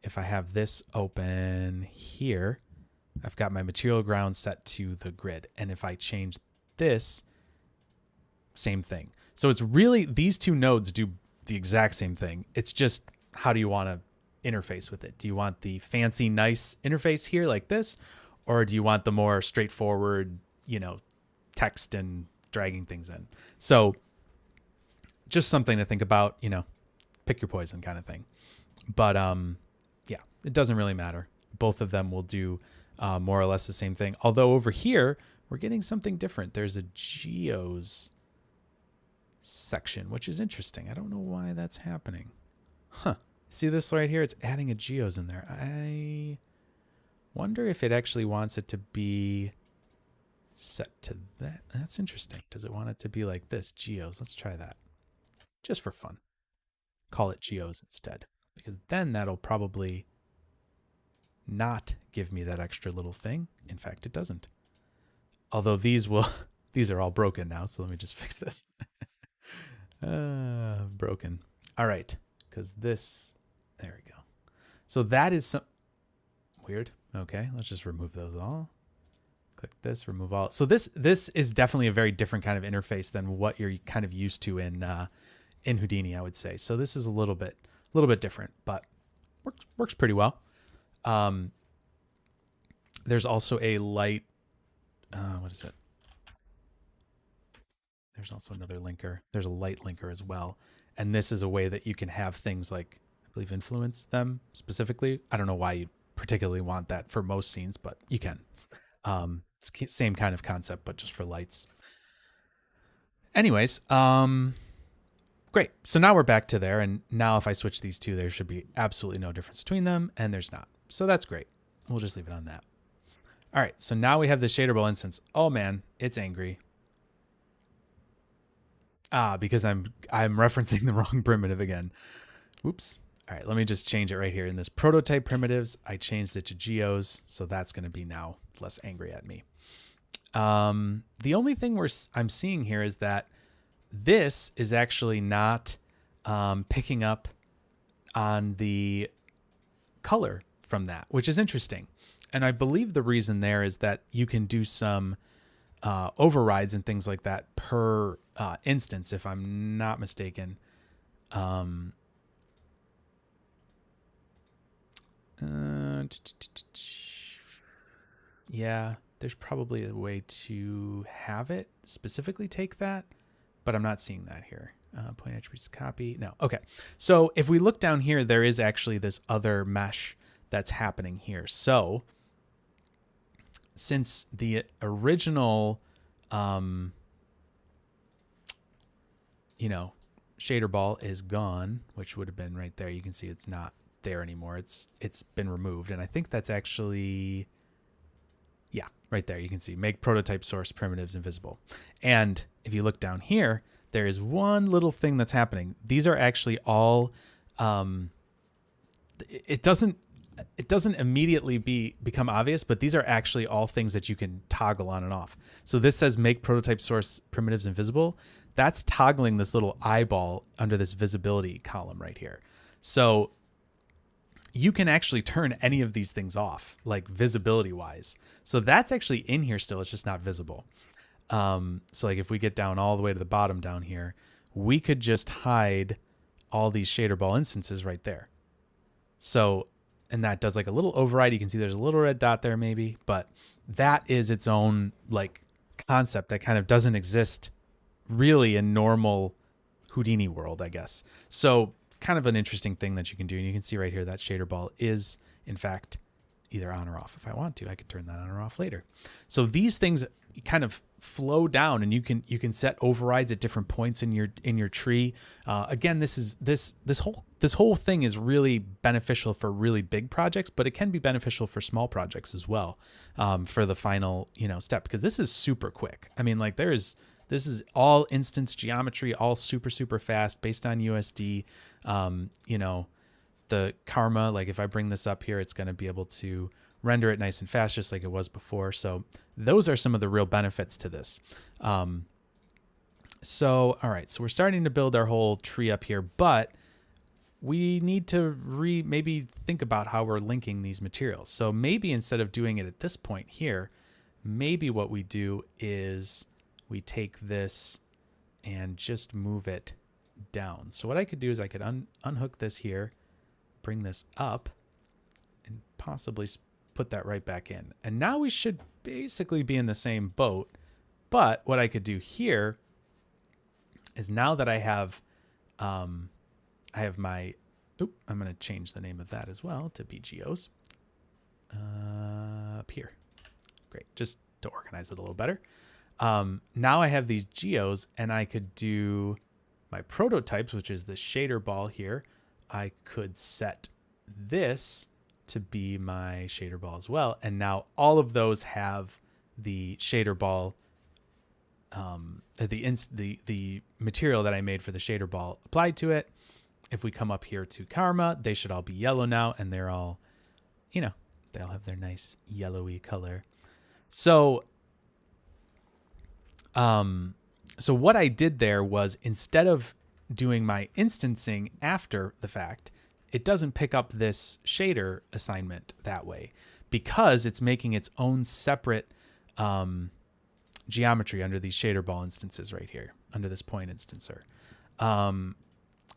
if I have this open here, I've got my material ground set to the grid. And if I change this, same thing. So it's really, these two nodes do the exact same thing. It's just, how do you want to interface with it? Do you want the fancy, nice interface here like this? Or do you want the more straightforward, you know, text and dragging things in? So just something to think about, you know, pick your poison kind of thing. But yeah, it doesn't really matter. Both of them will do more or less the same thing. Although over here, we're getting something different. There's a geos section, which is interesting. I don't know why that's happening. Huh. See this right here? It's adding a geos in there. I wonder if it actually wants it to be set to that. That's interesting. Does it want it to be like this? Geos. Let's try that. Just for fun. Call it geos instead. Because then that'll probably not give me that extra little thing. In fact, it doesn't. Although these are all broken now. So let me just fix this. Broken. All right. Because this, there we go. So that is some weird. Okay, let's just remove those all. Click this, remove all. So this is definitely a very different kind of interface than what you're kind of used to in Houdini, I would say. So this is a little bit different, but works pretty well. There's also a light. What is it? There's also another linker. There's a light linker as well. And this is a way that you can have things like, I believe, influence them specifically. I don't know why you particularly want that for most scenes, but you can. It's same kind of concept, but just for lights. Anyways, great. So now we're back to there. And now if I switch these two, there should be absolutely no difference between them. And there's not. So that's great. We'll just leave it on that. All right. So now we have the shader ball instance. Oh man, it's angry. Because I'm referencing the wrong primitive again. Whoops. All right, let me just change it right here. In this prototype primitives, I changed it to geos, so that's going to be now less angry at me. The only thing I'm seeing here is that this is actually not picking up on the color from that, which is interesting. And I believe the reason there is that you can do some overrides and things like that per instance, if I'm not mistaken. Yeah, there's probably a way to have it specifically take that, but I'm not seeing that here. Point attributes copy. No. Okay. So if we look down here, there is actually this other mesh that's happening here. So since the original shader ball is gone, which would have been right there. You can see it's not there anymore. It's been removed. And I think that's actually, yeah, right there. You can see make prototype source primitives invisible. And if you look down here, there is one little thing that's happening. These are actually all, it doesn't immediately become obvious, but these are actually all things that you can toggle on and off. So this says make prototype source primitives invisible. That's toggling this little eyeball under this visibility column right here. So you can actually turn any of these things off, like visibility wise. So that's actually in here still. It's just not visible. So like if we get down all the way to the bottom down here, we could just hide all these shader ball instances right there. So, and that does like a little override. You can see there's a little red dot there maybe, but that is its own like concept that kind of doesn't exist really in normal Houdini world, I guess. So it's kind of an interesting thing that you can do. And you can see right here that shader ball is in fact either on or off. If I want to, I could turn that on or off later. So these things kind of flow down, and you can set overrides at different points in your tree. Again, this whole thing is really beneficial for really big projects, but it can be beneficial for small projects as well, for the final step, because this is super quick. I mean, like this is all instance geometry, all super fast based on USD. The karma, like if I bring this up here, it's going to be able to render it nice and fast, just like it was before. So those are some of the real benefits to this. So, all right, so we're starting to build our whole tree up here, but we need to maybe think about how we're linking these materials. So maybe instead of doing it at this point here, maybe what we do is we take this and just move it down. So what I could do is I could unhook this here, bring this up, and possibly put that right back in. And now we should basically be in the same boat. But what I could do here is, now that I have my, I'm going to change the name of that as well to BGOs up here. Great. Just to organize it a little better. Now I have these geos, and I could do my prototypes, which is the shader ball here. I could set this to be my shader ball as well. And now all of those have the shader ball, the material that I made for the shader ball applied to it. If we come up here to karma, they should all be yellow now, and they're all, they all have their nice yellowy color. So, so what I did there was, instead of doing my instancing after the fact, it doesn't pick up this shader assignment that way, because it's making its own separate geometry under these shader ball instances right here, under this point instancer.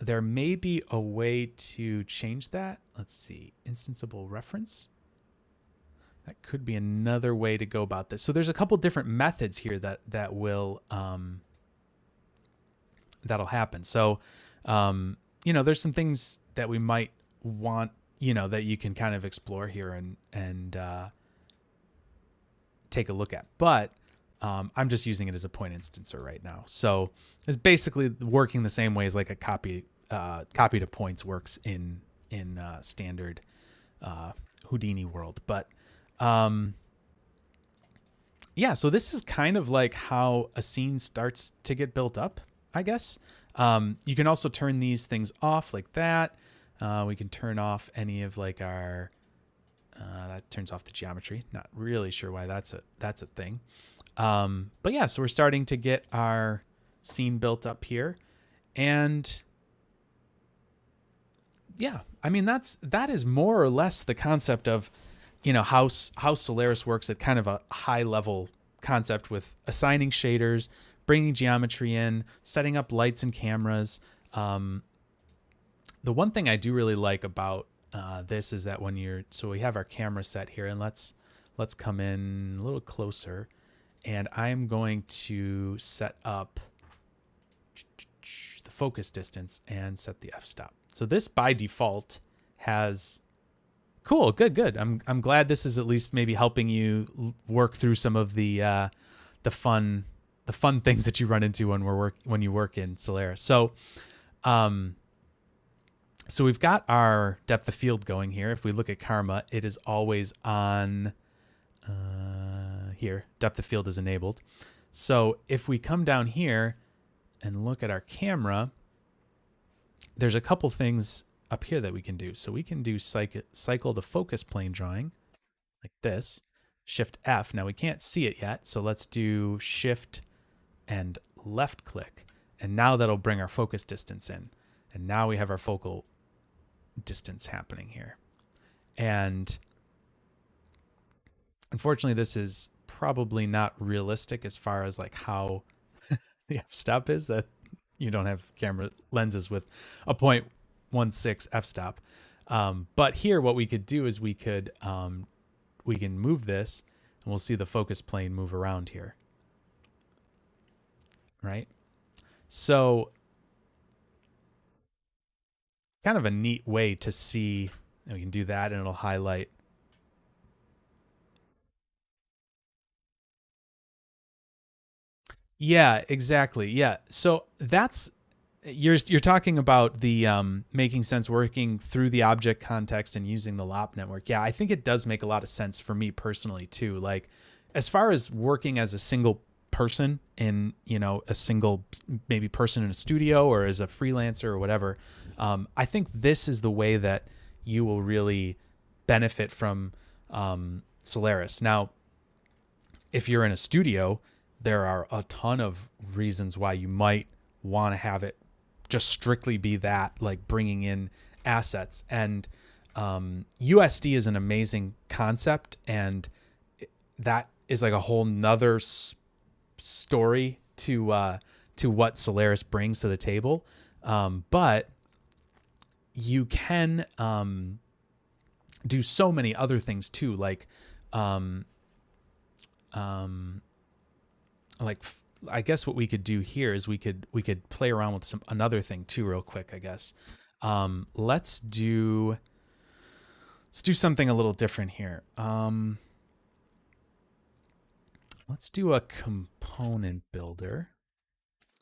There may be a way to change that. Let's see, instanceable reference. That could be another way to go about this. So there's a couple different methods here that will that'll happen. So there's some things that we might want, that you can kind of explore here and take a look at. But I'm just using it as a point instancer right now. So it's basically working the same way as like a copy to points works in standard Houdini world. But yeah, so this is kind of like how a scene starts to get built up, I guess. You can also turn these things off like that. We can turn off any of like our, that turns off the geometry. Not really sure why that's a thing. But yeah, so we're starting to get our scene built up here. And yeah, I mean, that is more or less the concept of, how Solaris works at kind of a high level concept, with assigning shaders, bringing geometry in, setting up lights and cameras. The one thing I do really like about this is that so we have our camera set here, and let's come in a little closer, and I'm going to set up the focus distance and set the f-stop. So this by default has, cool, good. I'm glad this is at least maybe helping you work through some of the fun the fun things that you run into when you work in Solaris. So so we've got our depth of field going here. If we look at Karma, it is always on here. Depth of field is enabled. So if we come down here and look at our camera, there's a couple things up here that we can do. So we can do cycle the focus plane drawing like this, Shift F. Now we can't see it yet, so let's do Shift and left click. And now that'll bring our focus distance in. And now we have our focal distance happening here. And unfortunately, this is probably not realistic as far as like how the f-stop is, that you don't have camera lenses with a 0.16 f-stop. But here what we could do is we can move this and we'll see the focus plane move around here. Right? So kind of a neat way to see, we can do that and it'll highlight. Yeah, exactly. Yeah. So that's, you're talking about the making sense working through the object context and using the LOP network. Yeah, I think it does make a lot of sense for me personally too. Like as far as working as a single person in, a single maybe person in a studio or as a freelancer or whatever, I think this is the way that you will really benefit from Solaris. Now, if you're in a studio, there are a ton of reasons why you might want to have it just strictly be that, like bringing in assets. And USD is an amazing concept, and that is like a whole nother story to what Solaris brings to the table. But you can do so many other things too, like I guess what we could do here is we could play around with another thing too real quick, I guess. Let's do something a little different here. Let's do a component builder.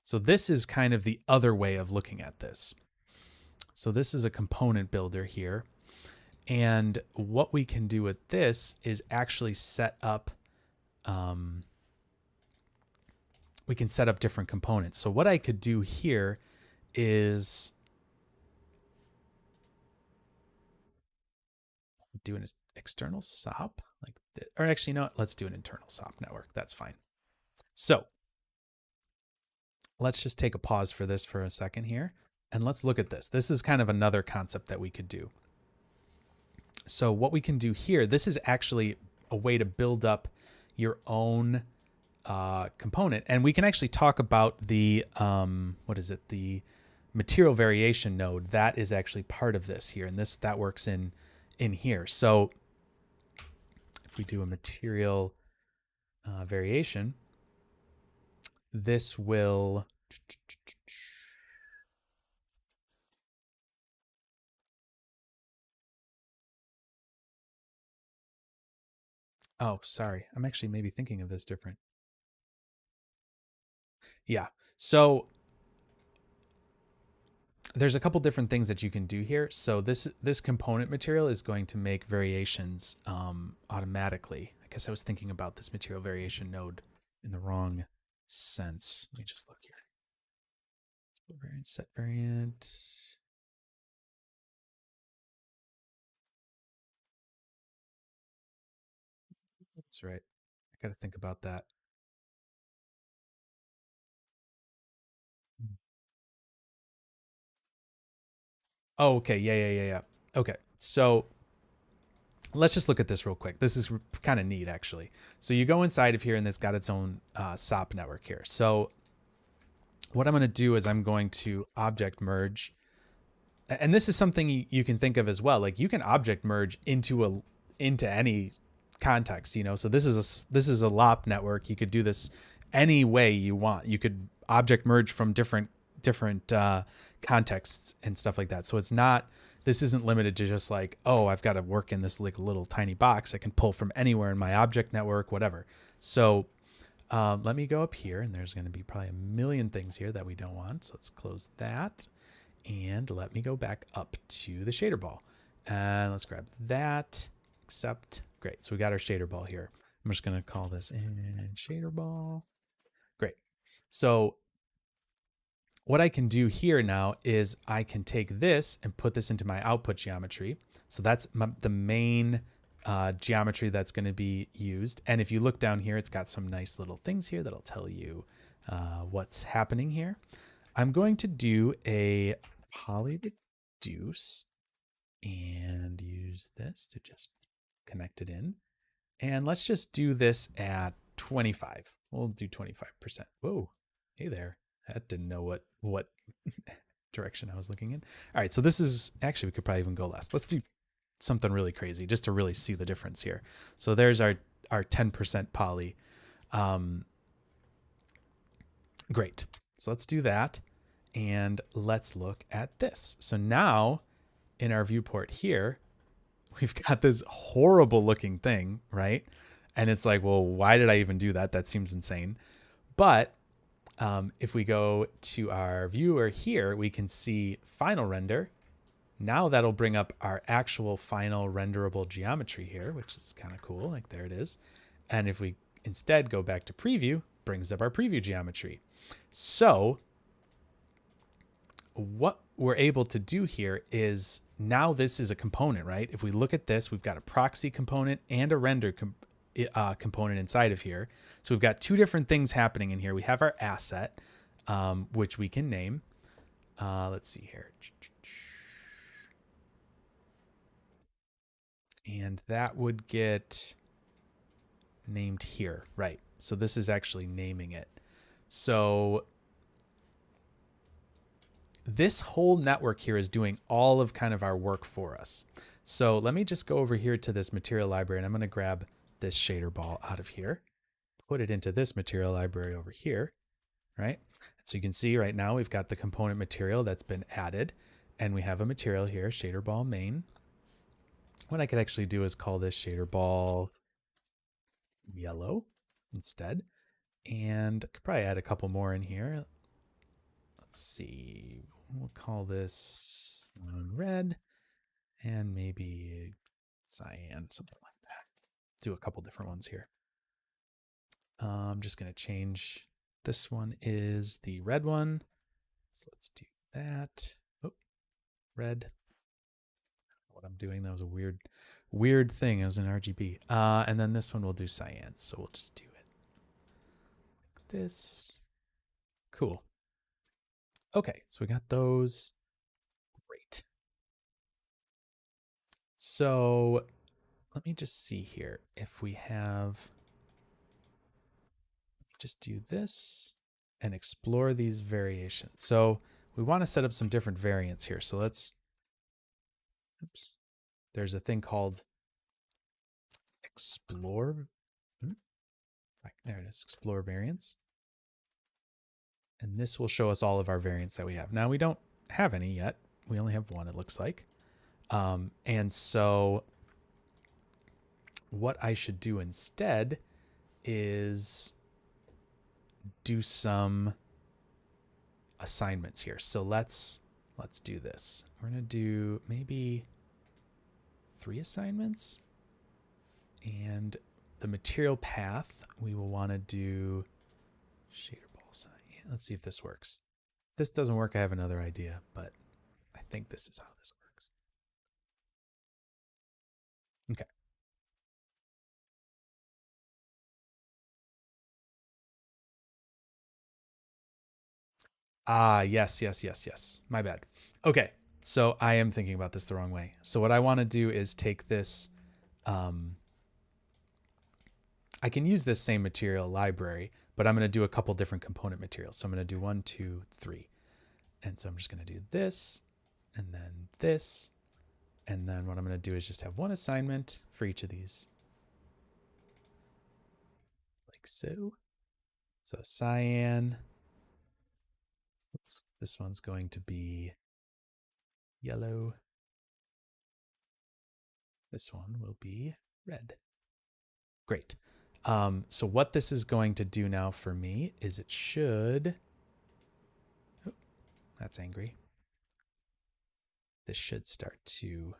So this is kind of the other way of looking at this. So this is a component builder here. And what we can do with this is actually set up, we can set up different components. So what I could do here is do an external SOP like this, or actually, no, let's do an internal SOP network. That's fine. So let's just take a pause for this for a second here. And let's look at this. This is kind of another concept that we could do. So what we can do here, this is actually a way to build up your own component. And we can actually talk about the, the material variation node. That is actually part of this here. And that works in here. So if we do a material variation, this will, oh, sorry. I'm actually maybe thinking of this different. Yeah. So there's a couple different things that you can do here. So this component material is going to make variations automatically. I guess I was thinking about this material variation node in the wrong sense. Let me just look here. Variant, set variant. That's right. I got to think about that. Oh, okay. Yeah. Okay. So let's just look at this real quick. This is kind of neat, actually. So you go inside of here, and it's got its own SOP network here. So what I'm going to do is I'm going to object merge. And this is something you can think of as well. Like you can object merge into any context, So this is a LOP network. You could do this any way you want. You could object merge from different contexts and stuff like that. So this isn't limited to just like, oh, I've got to work in this like little tiny box. I can pull from anywhere in my object network, whatever. So Let me go up here, and there's going to be probably a million things here that we don't want. So let's close that. And let me go back up to the shader ball. And let's grab that, accept. Great. So we got our shader ball here. I'm just going to call this in shader ball. Great. So what I can do here now is I can take this and put this into my output geometry. So that's the main geometry that's going to be used. And if you look down here, it's got some nice little things here that'll tell you what's happening here. I'm going to do a poly reduce and use this to just connect it in. And let's just do this at 25. We'll do 25%. Whoa, hey there. That didn't know what direction I was looking in. All right, so this is, actually we could probably even go less. Let's do something really crazy just to really see the difference here. So there's our 10% poly. Great. So let's do that. And let's look at this. So now in our viewport here, we've got this horrible looking thing, right? And it's like, well, why did I even do that? That seems insane. But if we go to our viewer here, we can see final render. Now that'll bring up our actual final renderable geometry here, which is kind of cool. Like there it is. And if we instead go back to preview, brings up our preview geometry. So what we're able to do here is now this is a component, right? If we look at this, we've got a proxy component and a render component inside of here. So we've got two different things happening in here. We have our asset, which we can name. Let's see here. And that would get named here, right? So this is actually naming it. So this whole network here is doing all of kind of our work for us. So let me just go over here to this material library, and I'm going to grab this shader ball out of here, put it into this material library over here, right? So you can see right now we've got the component material that's been added, and we have a material here, shader ball main. What I could actually do is call this shader ball yellow instead, and I could probably add a couple more in here. Let's see, we'll call this one red and maybe cyan, something like that. Do a couple different ones here. I'm just going to change. This one is the red one. So let's do that. Oh, red. What I'm doing, that was a weird thing. It was an RGB. And then this one we'll do cyan. So we'll just do it like this. Cool. Okay, so we got those. Great. So let me just see here if we have, just do this and explore these variations. So we want to set up some different variants here. So let's, oops, there's a thing called explore. There it is, explore variants. And this will show us all of our variants that we have. Now we don't have any yet. We only have one, it looks like. And so what I should do instead is do some assignments here. So let's do this. We're going to do maybe 3 assignments. And the material path, we will want to do shader ball sign. Let's see if this works. If this doesn't work, I have another idea, but I think this is how this works. Okay. Yes. My bad. Okay. So I am thinking about this the wrong way. So what I want to do is take this, I can use this same material library, but I'm going to do a couple different component materials. So I'm going to do 1, 2, 3. And so I'm just going to do this and then this. And then what I'm going to do is just have one assignment for each of these. Like so. So cyan. Oops. This one's going to be yellow. This one will be red. Great. So what this is going to do now for me is it should, oh, that's angry. This should start to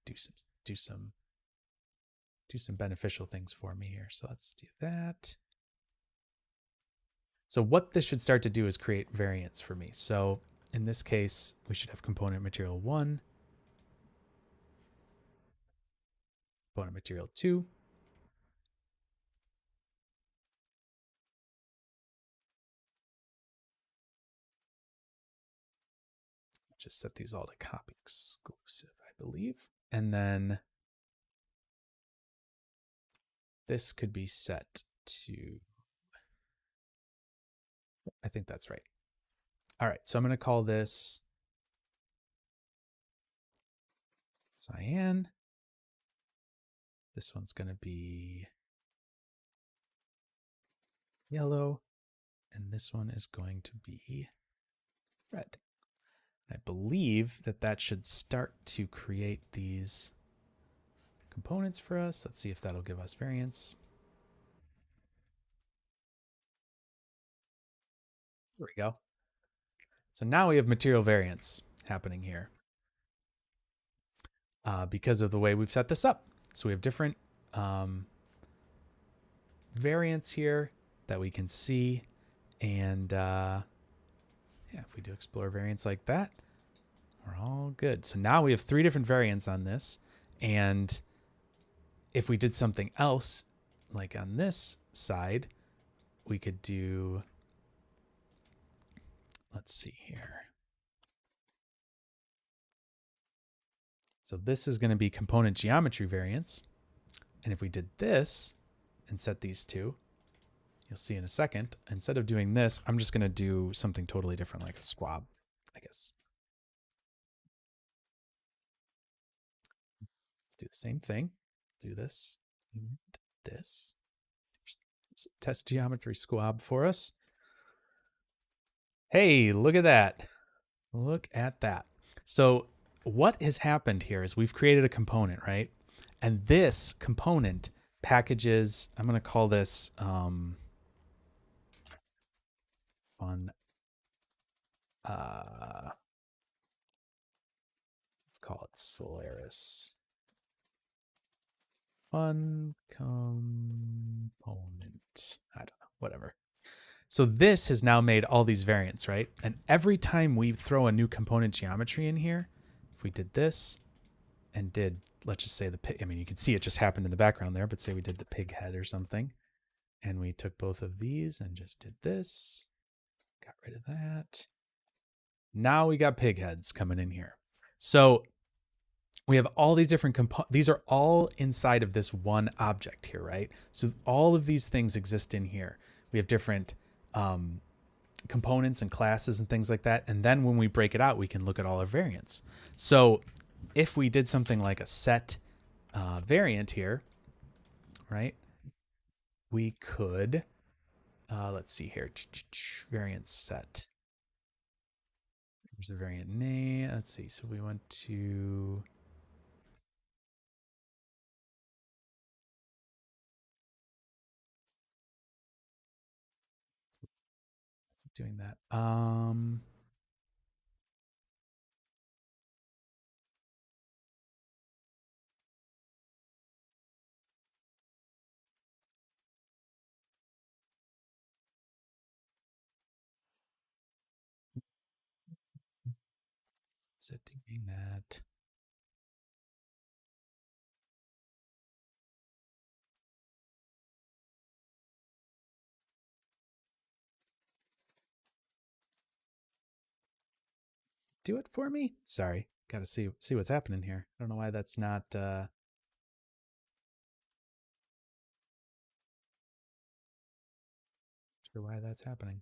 do some beneficial things for me here. So let's do that. So what this should start to do is create variance for me. So in this case, we should have component material 1, component material 2, just set these all to copy exclusive, I believe. And then this could be set to, I think that's right. All right, so I'm going to call this cyan. This one's going to be yellow, and this one is going to be red. I believe that that should start to create these components for us. Let's see if that'll give us variance. There we go. So now we have material variance happening here because of the way we've set this up. So we have different variance here that we can see. And yeah, if we do explore variance like that, we're all good. So now we have 3 different variants on this. And if we did something else, like on this side, we could do, let's see here. So this is going to be component geometry variance. And if we did this and set these 2, you'll see in a second, instead of doing this, I'm just going to do something totally different, like a squab, I guess. Do the same thing. Do this and this. There's a test geometry squab for us. Hey, look at that. Look at that. So what has happened here is we've created a component, right? And this component packages, I'm going to call this fun. Let's call it Solaris. Fun component. I don't know, whatever. So this has now made all these variants, right? And every time we throw a new component geometry in here, if we did this and did, let's just say the pig, I mean, you can see it just happened in the background there, but say we did the pig head or something, and we took both of these and just did this, got rid of that. Now we got pig heads coming in here. So we have all these different these are all inside of this one object here, right? So all of these things exist in here. We have different components and classes and things like that. And then when we break it out, we can look at all our variants. So if we did something like a set variant here, right? We could, let's see here, variant set. Here's the variant name. Let's see. So we went to, doing that. Is it doing that? Do it for me? Sorry, gotta see what's happening here. I don't know why that's not sure why that's happening.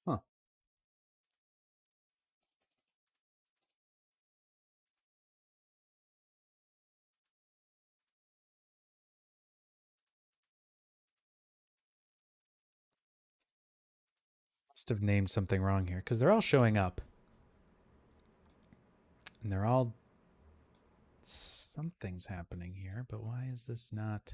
Huh. Must have named something wrong here because they're all showing up. And they're all, something's happening here, but why is this not?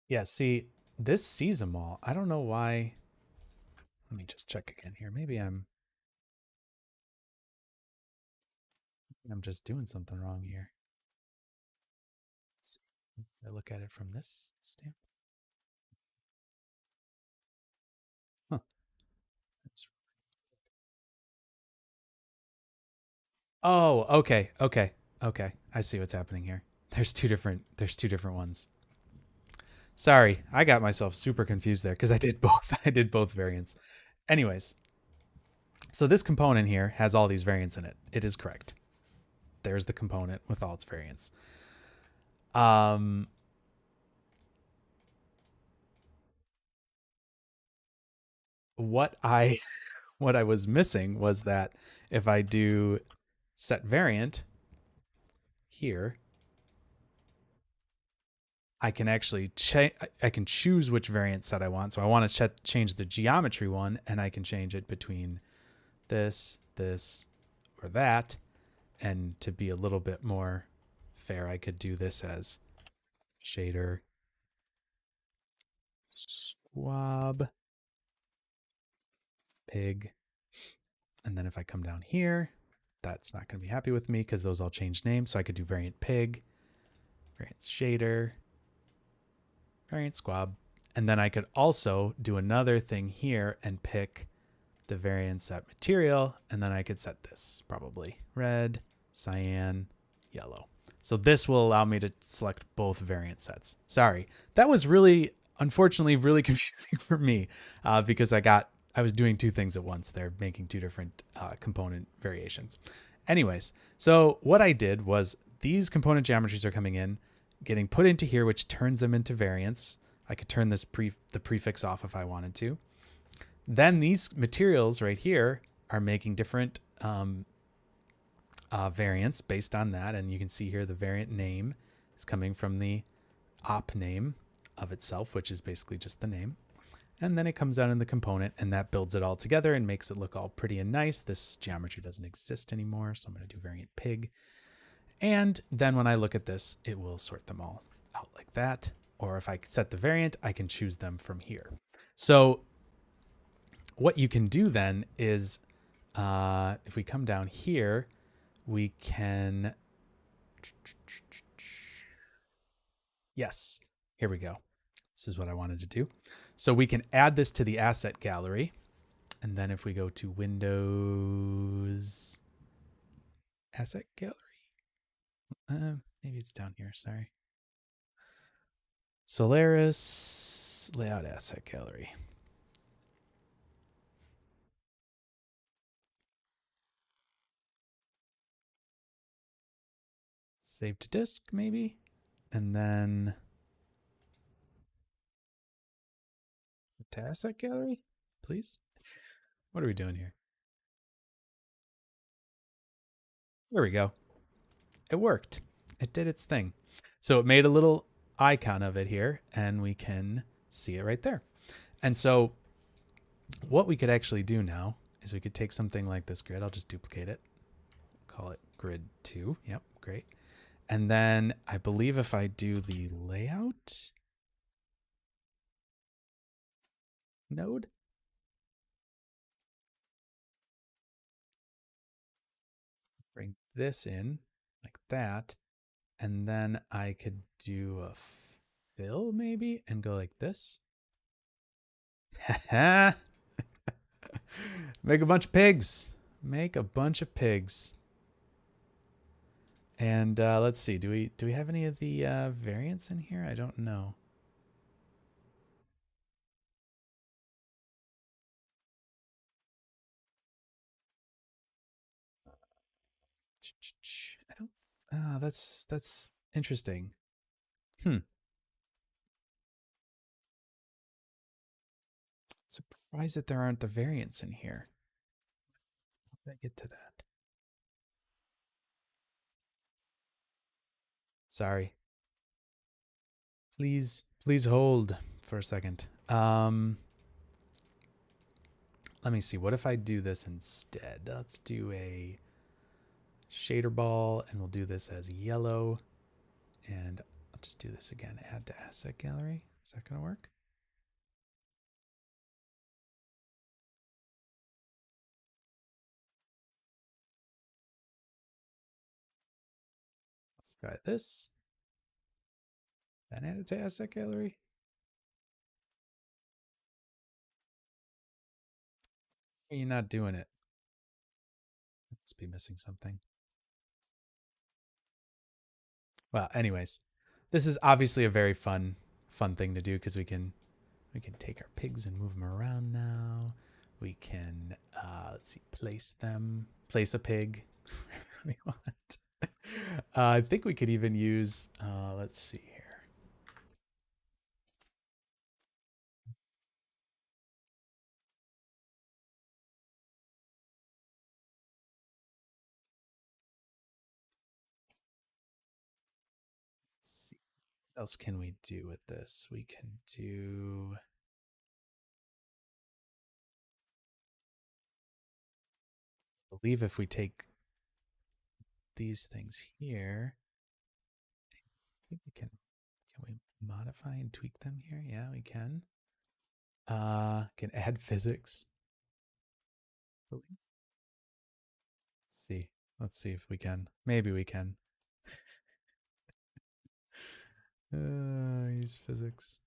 Yeah, see, this sees them all. I don't know why. Let me just check again here. Maybe I'm just doing something wrong here. Let's see. I look at it from this stamp. Huh. Oh, okay. I see what's happening here. There's two different ones. Sorry, I got myself super confused there because I did both. I did both variants. Anyways, so this component here has all these variants in it. It is correct. There's the component with all its variants. Um, what I what I was missing was that if I do set variant here, I can actually I can choose which variant set I want. So I want to change the geometry one, and I can change it between this, or that. And to be a little bit more fair, I could do this as shader squab pig. And then if I come down here, that's not going to be happy with me because those all change names. So I could do variant pig, variant shader, variant squab. And then I could also do another thing here and pick the variant set material. And then I could set this probably red, cyan, yellow. So this will allow me to select both variant sets. Sorry, that was unfortunately, really confusing for me because I was doing two things at once. They're making two different component variations. Anyways, so what I did was these component geometries are coming in, getting put into here, which turns them into variants. I could turn the prefix off if I wanted to. Then these materials right here are making different variants based on that. And you can see here the variant name is coming from the op name of itself, which is basically just the name. And then it comes down in the component, and that builds it all together and makes it look all pretty and nice. This geometry doesn't exist anymore, so I'm going to do variant pig. And then when I look at this, it will sort them all out like that. Or if I set the variant, I can choose them from here. So what you can do then is if we come down here, we can, yes, here we go. This is what I wanted to do. So we can add this to the asset gallery. And then if we go to Windows Asset Gallery, maybe it's down here, sorry. Solaris Layout Asset Gallery. Save to disk, maybe. And then to Asset Gallery, please. What are we doing here? There we go. It worked. It did its thing. So it made a little icon of it here, and we can see it right there. And so what we could actually do now is we could take something like this grid. I'll just duplicate it. Call it grid 2. Yep, great. And then I believe if I do the layout node, bring this in like that, and then I could do a fill maybe and go like this. Make a bunch of pigs. Make a bunch of pigs. And let's see. Do we have any of the variants in here? I don't know. I don't. That's interesting. Hmm. Surprised that there aren't the variants in here. How did I get to that? Sorry. Please hold for a second. Let me see. What if I do this instead? Let's do a shader ball, and we'll do this as yellow. And I'll just do this again. Add to asset gallery. Is that going to work? Try this. Then add it to asset gallery. You're not doing it. Must be missing something. Well, anyways, this is obviously a very fun thing to do because we can take our pigs and move them around now. We can let's see, place a pig wherever we want. I think we could even use let's see here. What else can we do with this? We can do I believe if we take these things here, I think we can we modify and tweak them here? Yeah, we can. Can add physics. See. Let's see if we can. Maybe we can. Use physics.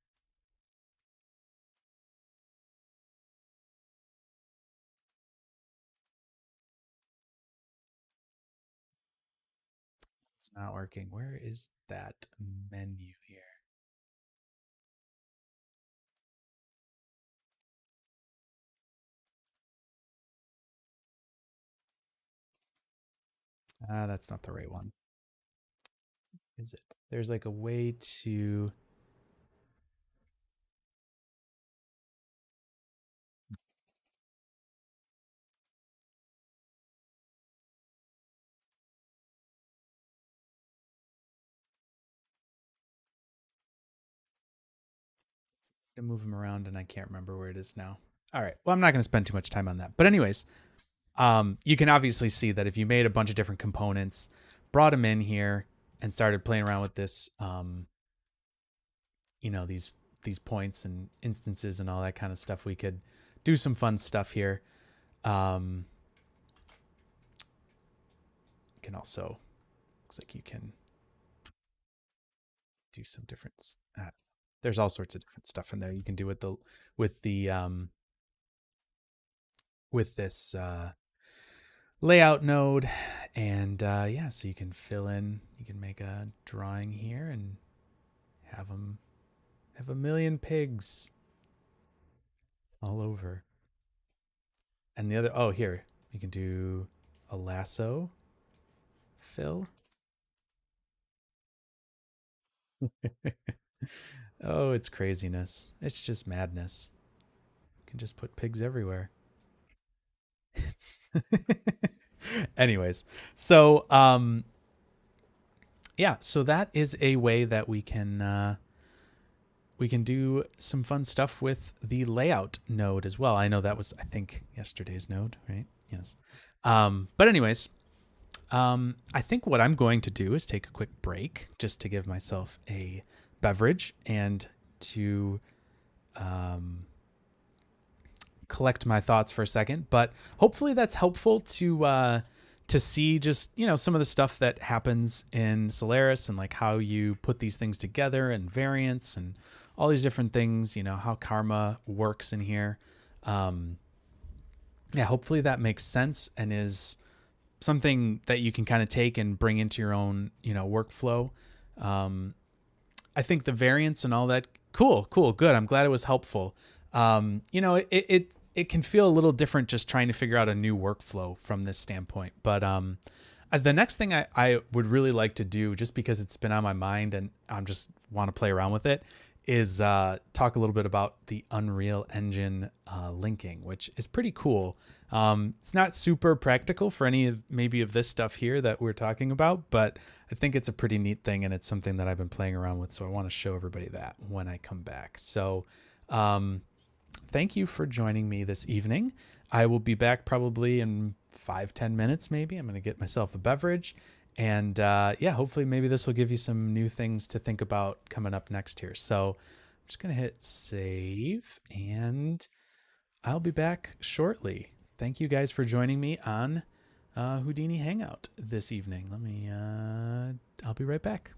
It's not working. Where is that menu here? That's not the right one. Is it? There's like a way to move them around, and I can't remember where it is now. All right. Well, I'm not going to spend too much time on that. But anyways, you can obviously see that if you made a bunch of different components, brought them in here, and started playing around with this, you know, these points and instances and all that kind of stuff, we could do some fun stuff here. You can also, looks like you can do some different, there's all sorts of different stuff in there you can do with this layout node. And yeah, so you can fill in, you can make a drawing here and have them have a million pigs all over. And the other, oh, here you can do a lasso fill. Oh, it's craziness. It's just madness. You can just put pigs everywhere. Anyways, so yeah, so that is a way that we can do some fun stuff with the layout node as well. I know that was, I think, yesterday's node, right? Yes. But anyways, I think what I'm going to do is take a quick break just to give myself a beverage and to collect my thoughts for a second. But hopefully that's helpful to see just, you know, some of the stuff that happens in Solaris and like how you put these things together and variance and all these different things, you know, how karma works in here. Yeah, hopefully that makes sense and is something that you can kind of take and bring into your own, you know, workflow. I think the variance and all that, cool, good. I'm glad it was helpful. You know, it can feel a little different just trying to figure out a new workflow from this standpoint. But The next thing I would really like to do, just because it's been on my mind and I'm just want to play around with it, is talk a little bit about the Unreal Engine linking, which is pretty cool. It's not super practical for any of maybe of this stuff here that we're talking about, but I think it's a pretty neat thing, and it's something that I've been playing around with. So I want to show everybody that when I come back. So thank you for joining me this evening. I will be back probably in 5-10 minutes, maybe. I'm going to get myself a beverage. And yeah, hopefully maybe this will give you some new things to think about coming up next here. So I'm just going to hit save, and I'll be back shortly. Thank you guys for joining me on Houdini Hangout this evening. I'll be right back.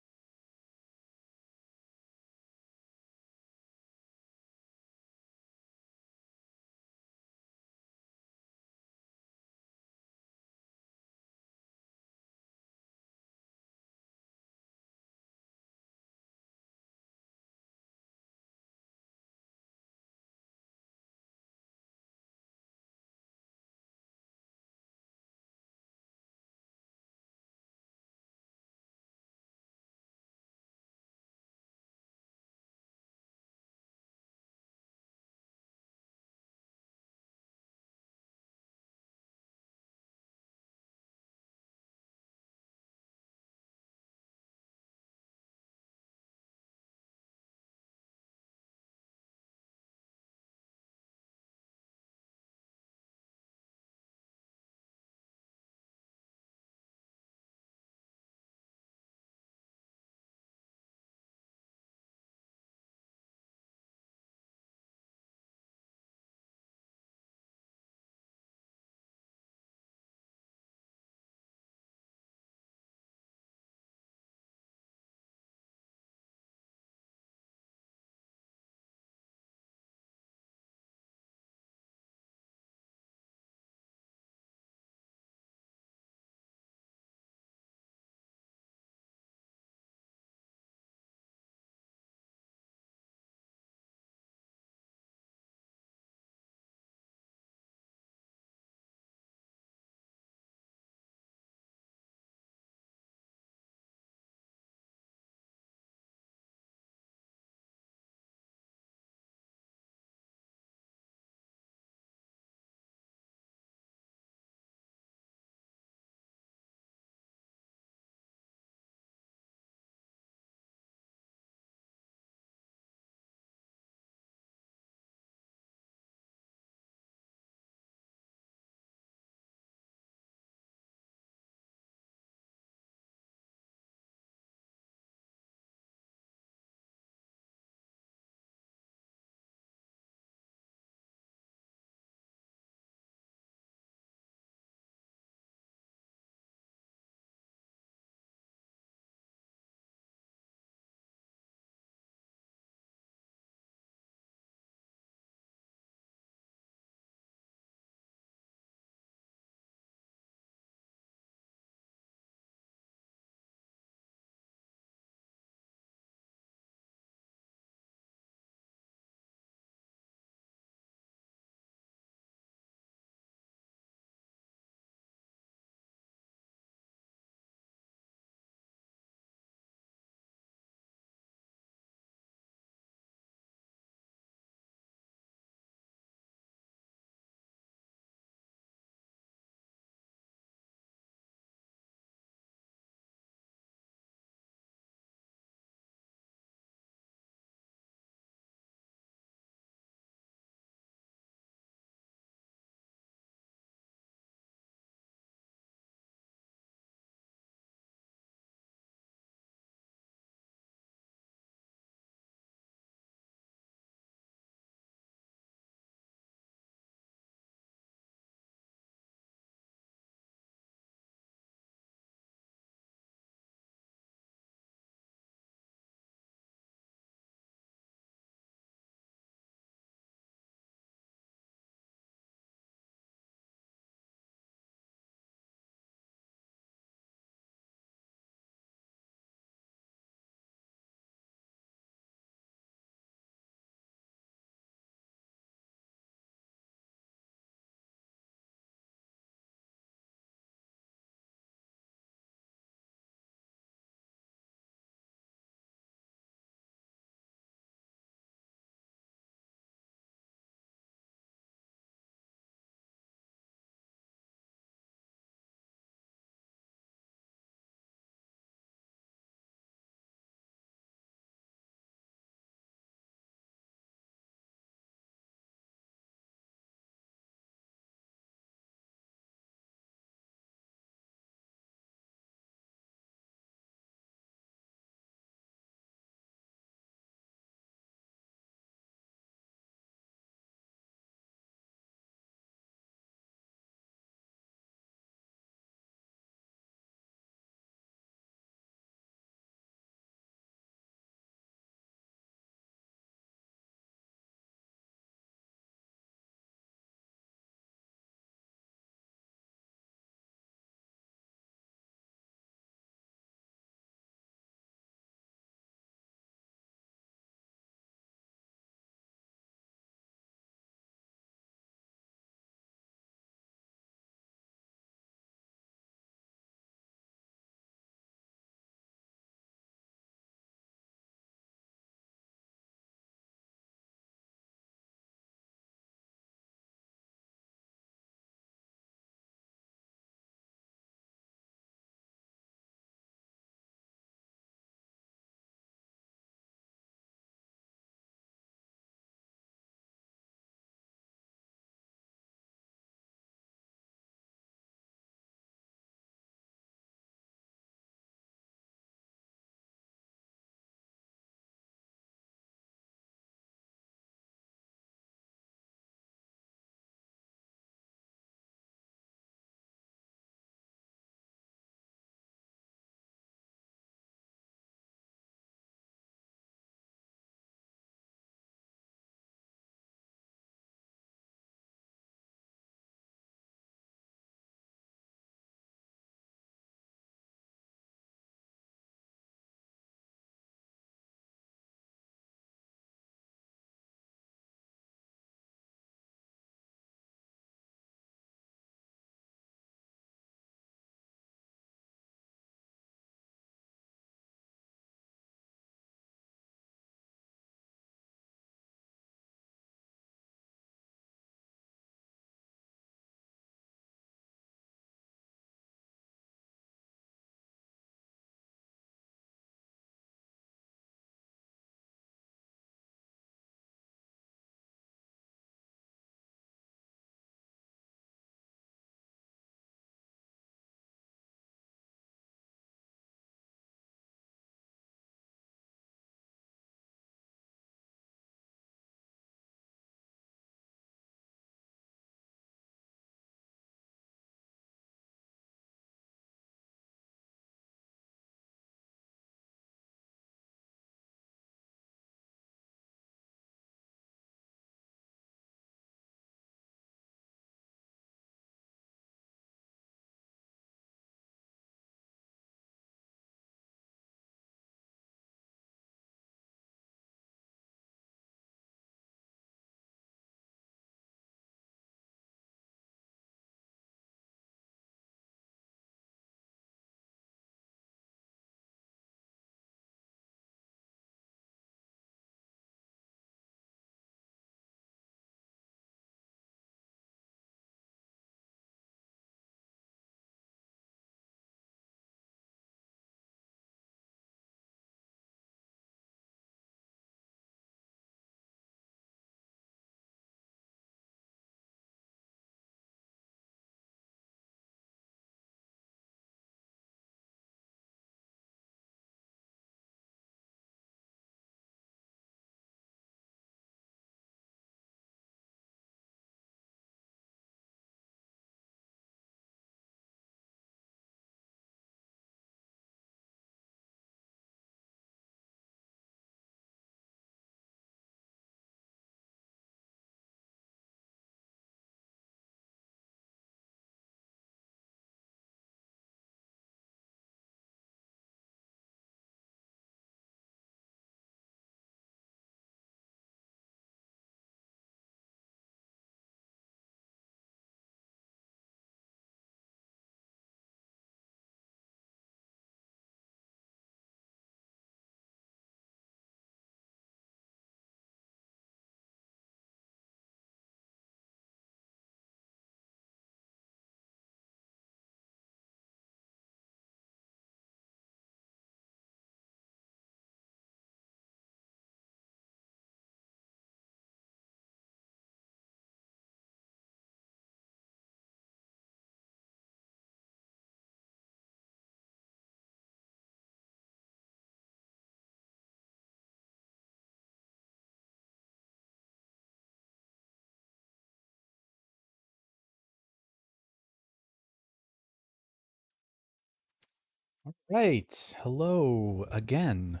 All right. Hello again.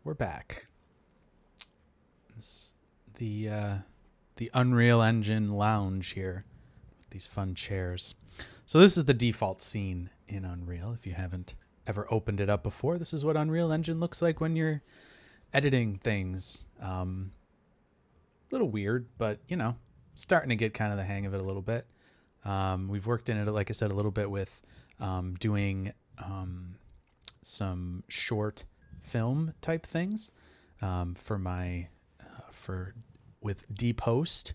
We're back. It's the Unreal Engine lounge here with these fun chairs. So this is the default scene in Unreal. If you haven't ever opened it up before, this is what Unreal Engine looks like when you're editing things. A little weird, but starting to get kind of the hang of it a little bit. We've worked in it, like I said, a little bit with doing some short film type things for my with Dpost.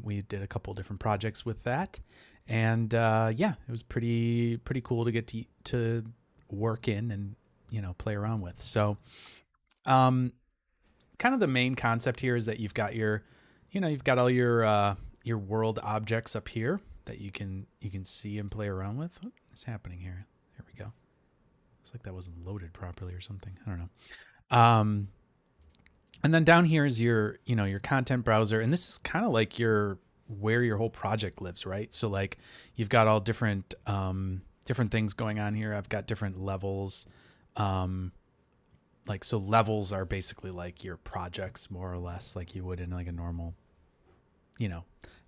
We did a couple different projects with that, and yeah, it was pretty cool to get to work in and play around with. So kind of the main concept here is that you've got all your world objects up here that you can see and play around with. What is happening here? There we go. Looks like that wasn't loaded properly or something. I don't know. And then down here is your content browser, and this is kind of like where your whole project lives, right? So like you've got all different things going on here. I've got different levels. So levels are basically like your projects, more or less, like you would in like a normal,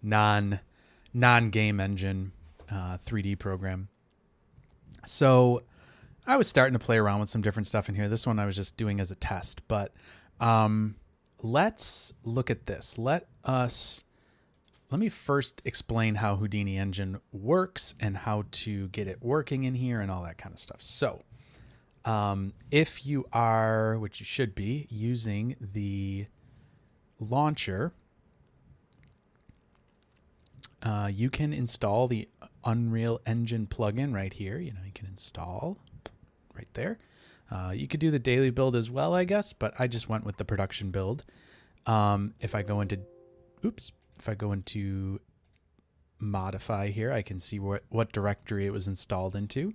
non-game engine 3D program. So I was starting to play around with some different stuff in here. This one I was just doing as a test, but let's look at this. Let me first explain how Houdini Engine works and how to get it working in here and all that kind of stuff. So if you are, which you should be, using the launcher, you can install the Unreal Engine plugin right here. You can install right there. You could do the daily build as well, I guess, but I just went with the production build. If I go into modify here, I can see what directory it was installed into.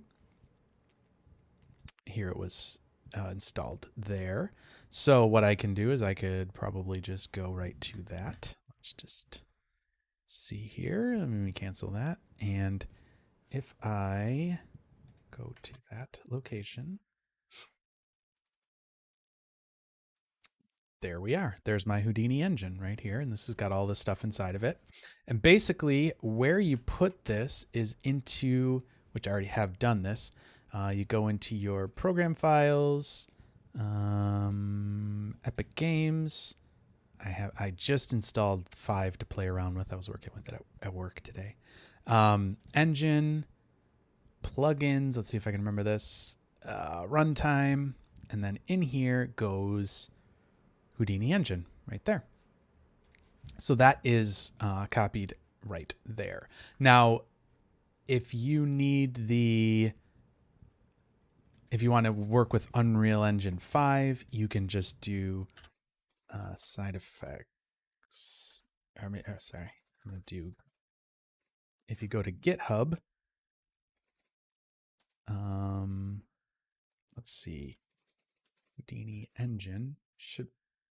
Here it was installed there. So what I can do is I could probably just go right to that. Let's just see here. Let me cancel that. And if I go to that location, there we are. There's my Houdini engine right here. And this has got all this stuff inside of it. And basically where you put this is into, which I already have done this, you go into your program files, Epic Games. I just installed 5 to play around with. I was working with it at work today. Engine, plugins. Let's see if I can remember this. Runtime. And then in here goes Houdini Engine right there. So that is copied right there. Now, if you want to work with Unreal Engine 5, you can just do side effects. I'm going to do, if you go to GitHub, let's see, Houdini Engine should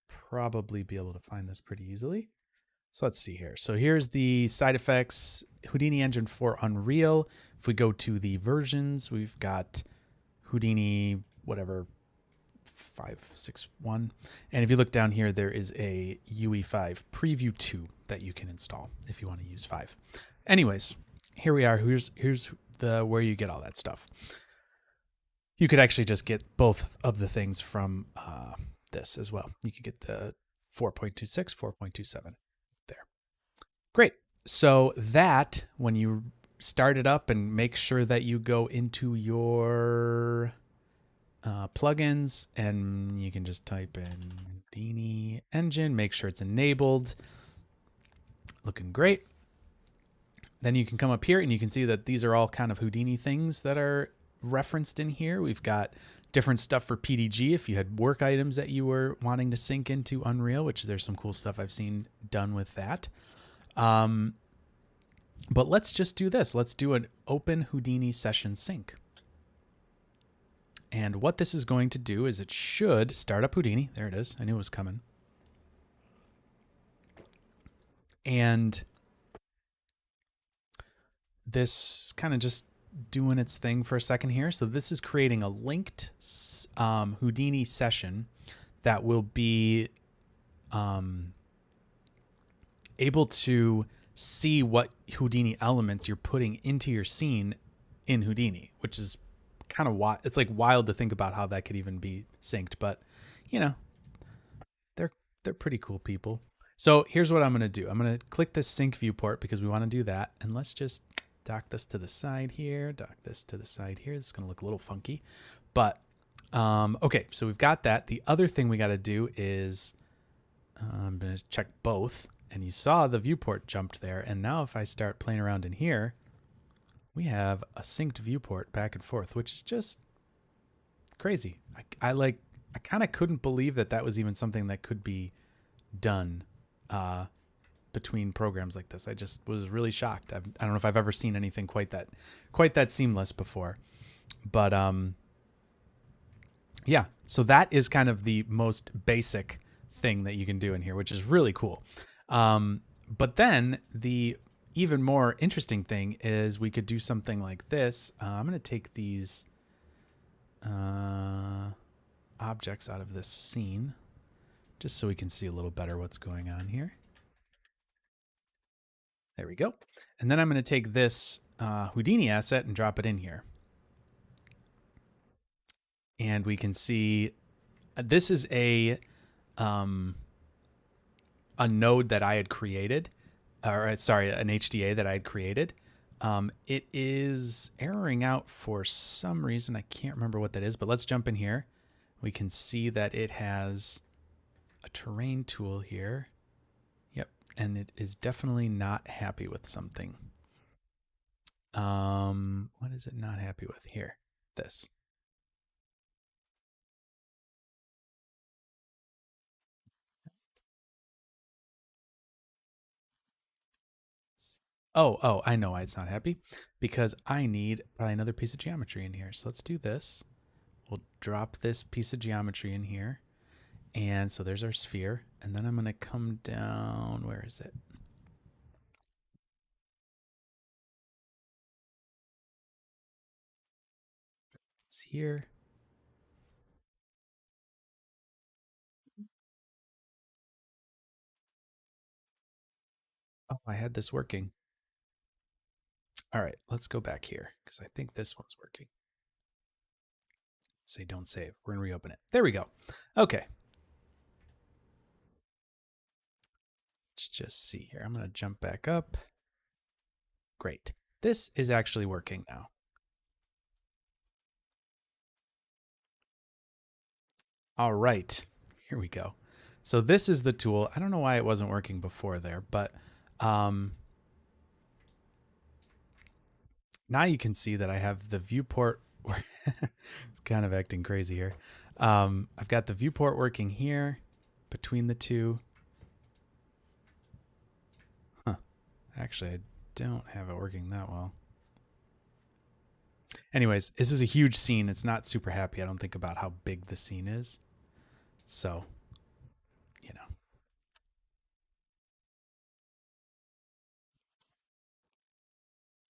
probably be able to find this pretty easily. So let's see here. So here's the side effects, Houdini Engine for Unreal. If we go to the versions, we've got Houdini, whatever, 561. And if you look down here, there is a UE5 Preview 2 that you can install if you want to use 5. Anyways, here we are. Here's where you get all that stuff. You could actually just get both of the things from this as well. You could get the 4.26, 4.27 there. Great. So that, when you start it up and make sure that you go into your plugins, and you can just type in Houdini Engine, make sure it's enabled. Looking great. Then you can come up here and you can see that these are all kind of Houdini things that are referenced in here. We've got different stuff for PDG if you had work items that you were wanting to sync into Unreal, which there's some cool stuff I've seen done with that. But let's just do this. Let's do an open Houdini session sync. And what this is going to do is it should start up Houdini. There it is. I knew it was coming. And this kind of just doing its thing for a second here. So this is creating a linked Houdini session that will be able to see what Houdini elements you're putting into your scene in Houdini, which is kind of wild. It's like wild to think about how that could even be synced, but you know, they're pretty cool people. So here's what I'm going to do. I'm going to click this sync viewport because we want to do that. And let's just dock this to the side here, dock this to the side here. This is going to look a little funky, but okay, so we've got that. The other thing we got to do is I'm going to check both. And you saw the viewport jumped there. And now if I start playing around in here, we have a synced viewport back and forth, which is just crazy. I kind of couldn't believe that was even something that could be done between programs like this. I just was really shocked. I don't know if I've ever seen anything quite that seamless before. But yeah, so that is kind of the most basic thing that you can do in here, which is really cool. But then the even more interesting thing is we could do something like this. I'm going to take these objects out of this scene just so we can see a little better what's going on here. There we go. And then I'm going to take this Houdini asset and drop it in here. And we can see this is a node that I had created, or sorry, an HDA that I had created. It is erroring out for some reason. I can't remember what that is, but let's jump in here. We can see that it has a terrain tool here. Yep, and it is definitely not happy with something. What is it not happy with here? This. Oh, I know why it's not happy. Because I need probably another piece of geometry in here. So let's do this. We'll drop this piece of geometry in here. And so there's our sphere. And then I'm going to come down. Where is it? It's here. Oh, I had this working. All right, let's go back here because I think this one's working. Say don't save. We're going to reopen it. There we go. Okay. Let's just see here. I'm going to jump back up. Great. This is actually working now. All right. Here we go. So this is the tool. I don't know why it wasn't working before there, but now you can see that I have the viewport. It's kind of acting crazy here. I've got the viewport working here between the two. Huh. Actually, I don't have it working that well. Anyways, this is a huge scene. It's not super happy. I don't think about how big the scene is. So, you know.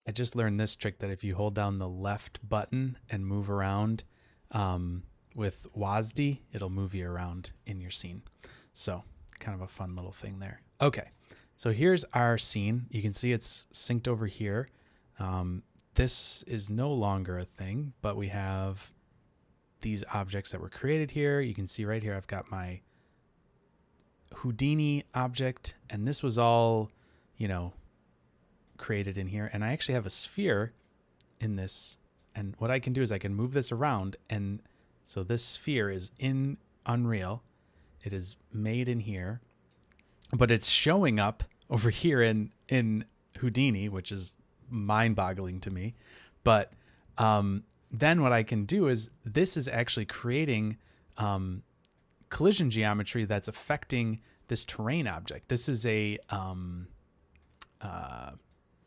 I just learned this trick that if you hold down the left button and move around with WASD, it'll move you around in your scene. So kind of a fun little thing there. Okay, so here's our scene. You can see it's synced over here. This is no longer a thing, but we have these objects that were created here. You can see right here I've got my Houdini object, and this was all, you know, created in here. And I actually have a sphere in this, and what I can do is I can move this around, and so this sphere is in Unreal. It is made in here, but it's showing up over here in Houdini, which is mind-boggling to me. But then what I can do is this is actually creating collision geometry that's affecting this terrain object. This is a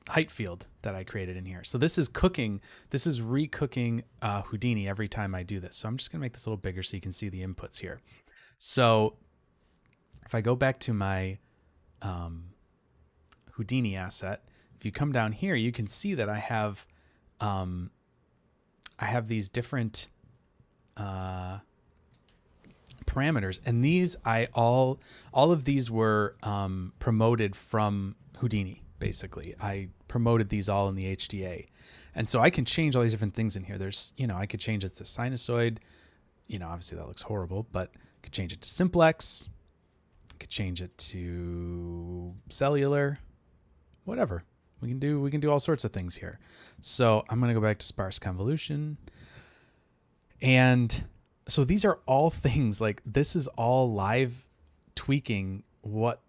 height field that I created in here. So this is cooking. This is re-cooking Houdini every time I do this. So I'm just going to make this a little bigger so you can see the inputs here. So if I go back to my Houdini asset, if you come down here, you can see that I have I have these different parameters, and these all of these were promoted from Houdini. Basically, I promoted these all in the HDA, and so I can change all these different things in here. There's, I could change it to sinusoid. Obviously that looks horrible, but I could change it to simplex. I could change it to cellular. Whatever. We can do all sorts of things here. So I'm going to go back to sparse convolution. And so these are all things, like this is all live tweaking what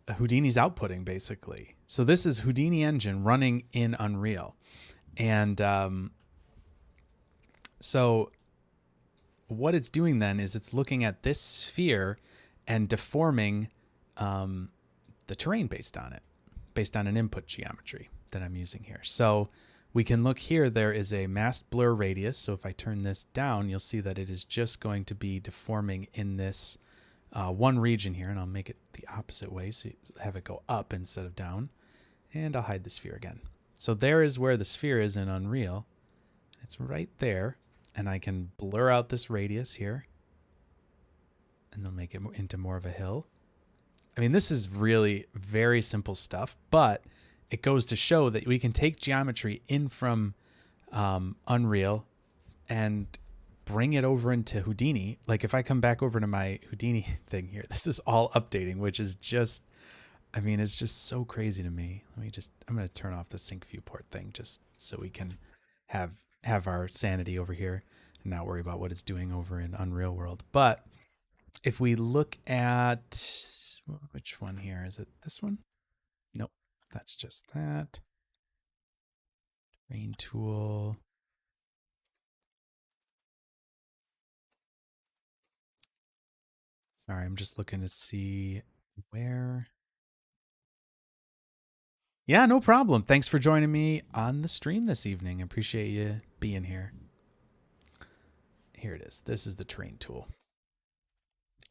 Houdini's outputting, basically. So this is Houdini engine running in Unreal. And so what it's doing then is it's looking at this sphere and deforming the terrain based on it, based on an input geometry that I'm using here. So we can look here, there is a masked blur radius. So if I turn this down, you'll see that it is just going to be deforming in this one region here, and I'll make it the opposite way, so you have it go up instead of down. And I'll hide the sphere again. So there is where the sphere is in Unreal. It's right there, and I can blur out this radius here, and then make it into more of a hill. I mean, this is really very simple stuff, but it goes to show that we can take geometry in from Unreal and bring it over into Houdini. Like if I come back over to my Houdini thing here, this is all updating, which is just, I mean, it's just so crazy to me. I'm going to turn off the sync viewport thing just so we can have our sanity over here and not worry about what it's doing over in Unreal World. But if we look at, which one here? Is it this one? Nope, that's just that. Terrain tool. All right, I'm just looking to see where. Yeah, no problem. Thanks for joining me on the stream this evening. I appreciate you being here. Here it is. This is the terrain tool.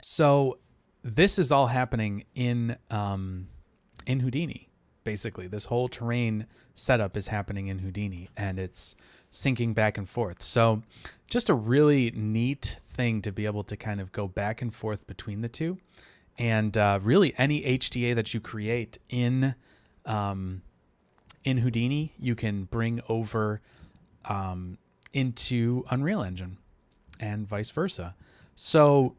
So this is all happening in Houdini. Basically, this whole terrain setup is happening in Houdini, and it's syncing back and forth. So just a really neat thing to be able to kind of go back and forth between the two. And really any HDA that you create in Houdini, you can bring over into Unreal Engine and vice versa. So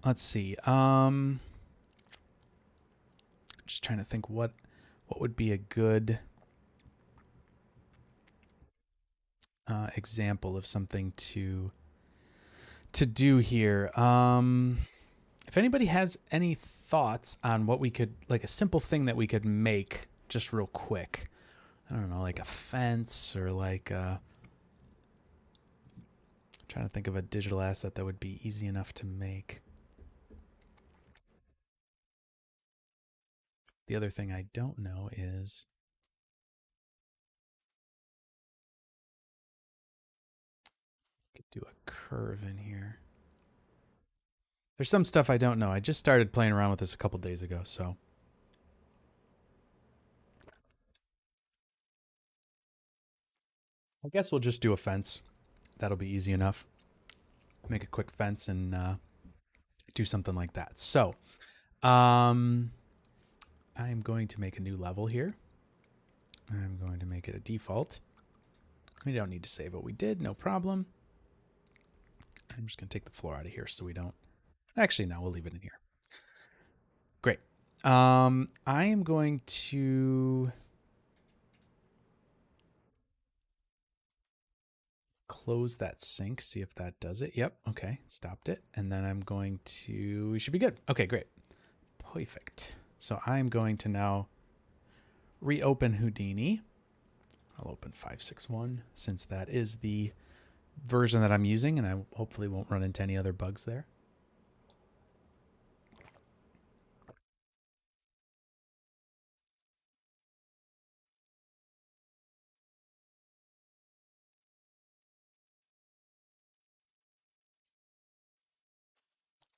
let's see. Just trying to think what would be a good example of something to do here. If anybody has any thoughts on what we could, like a simple thing that we could make just real quick. I don't know, like a fence or like I'm trying to think of a digital asset that would be easy enough to make. The other thing I don't know is I could do a curve in here. There's some stuff I don't know. I just started playing around with this a couple days ago, so. I guess we'll just do a fence. That'll be easy enough. Make a quick fence and do something like that. So, I'm going to make a new level here. I'm going to make it a default. We don't need to save what we did, no problem. I'm just going to take the floor out of here so we don't. Actually, no, we'll leave it in here. Great. I am going to close that sync, see if that does it. Yep, okay, stopped it. And then I'm going to, we should be good. Okay, great. Perfect. So I'm going to now reopen Houdini. I'll open 561 since that is the version that I'm using, and I hopefully won't run into any other bugs there.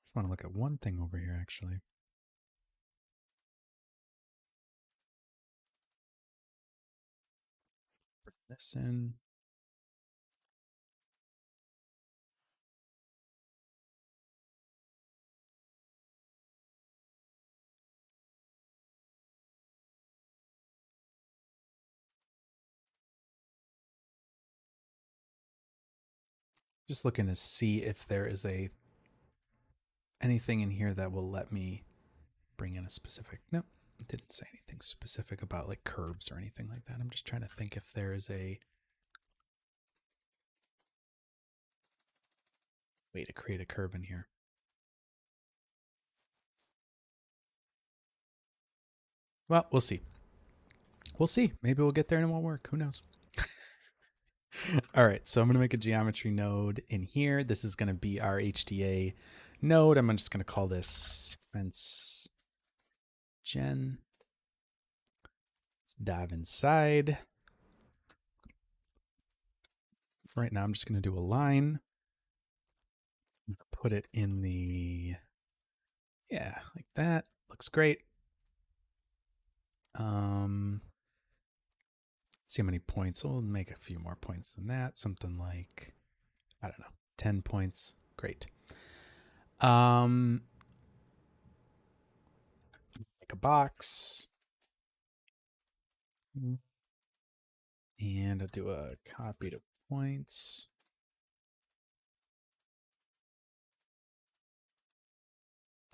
Just want to look at one thing over here, actually. this in. Just looking to see if there is anything in here that will let me bring in a specific. No, it didn't say anything specific about like curves or anything like that. I'm just trying to think if there is a way to create a curve in here. Well, we'll see. We'll see. Maybe we'll get there and it won't work. Who knows? All right, so I'm going to make a geometry node in here. This is going to be our HDA node. I'm just going to call this fence gen. Let's dive inside. Right now, I'm just going to do a line. Put it in the, yeah, like that. Looks great. See how many points. We'll make a few more points than that. Something like, I don't know, 10 points. Great. Make a box. And I'll do a copy to points.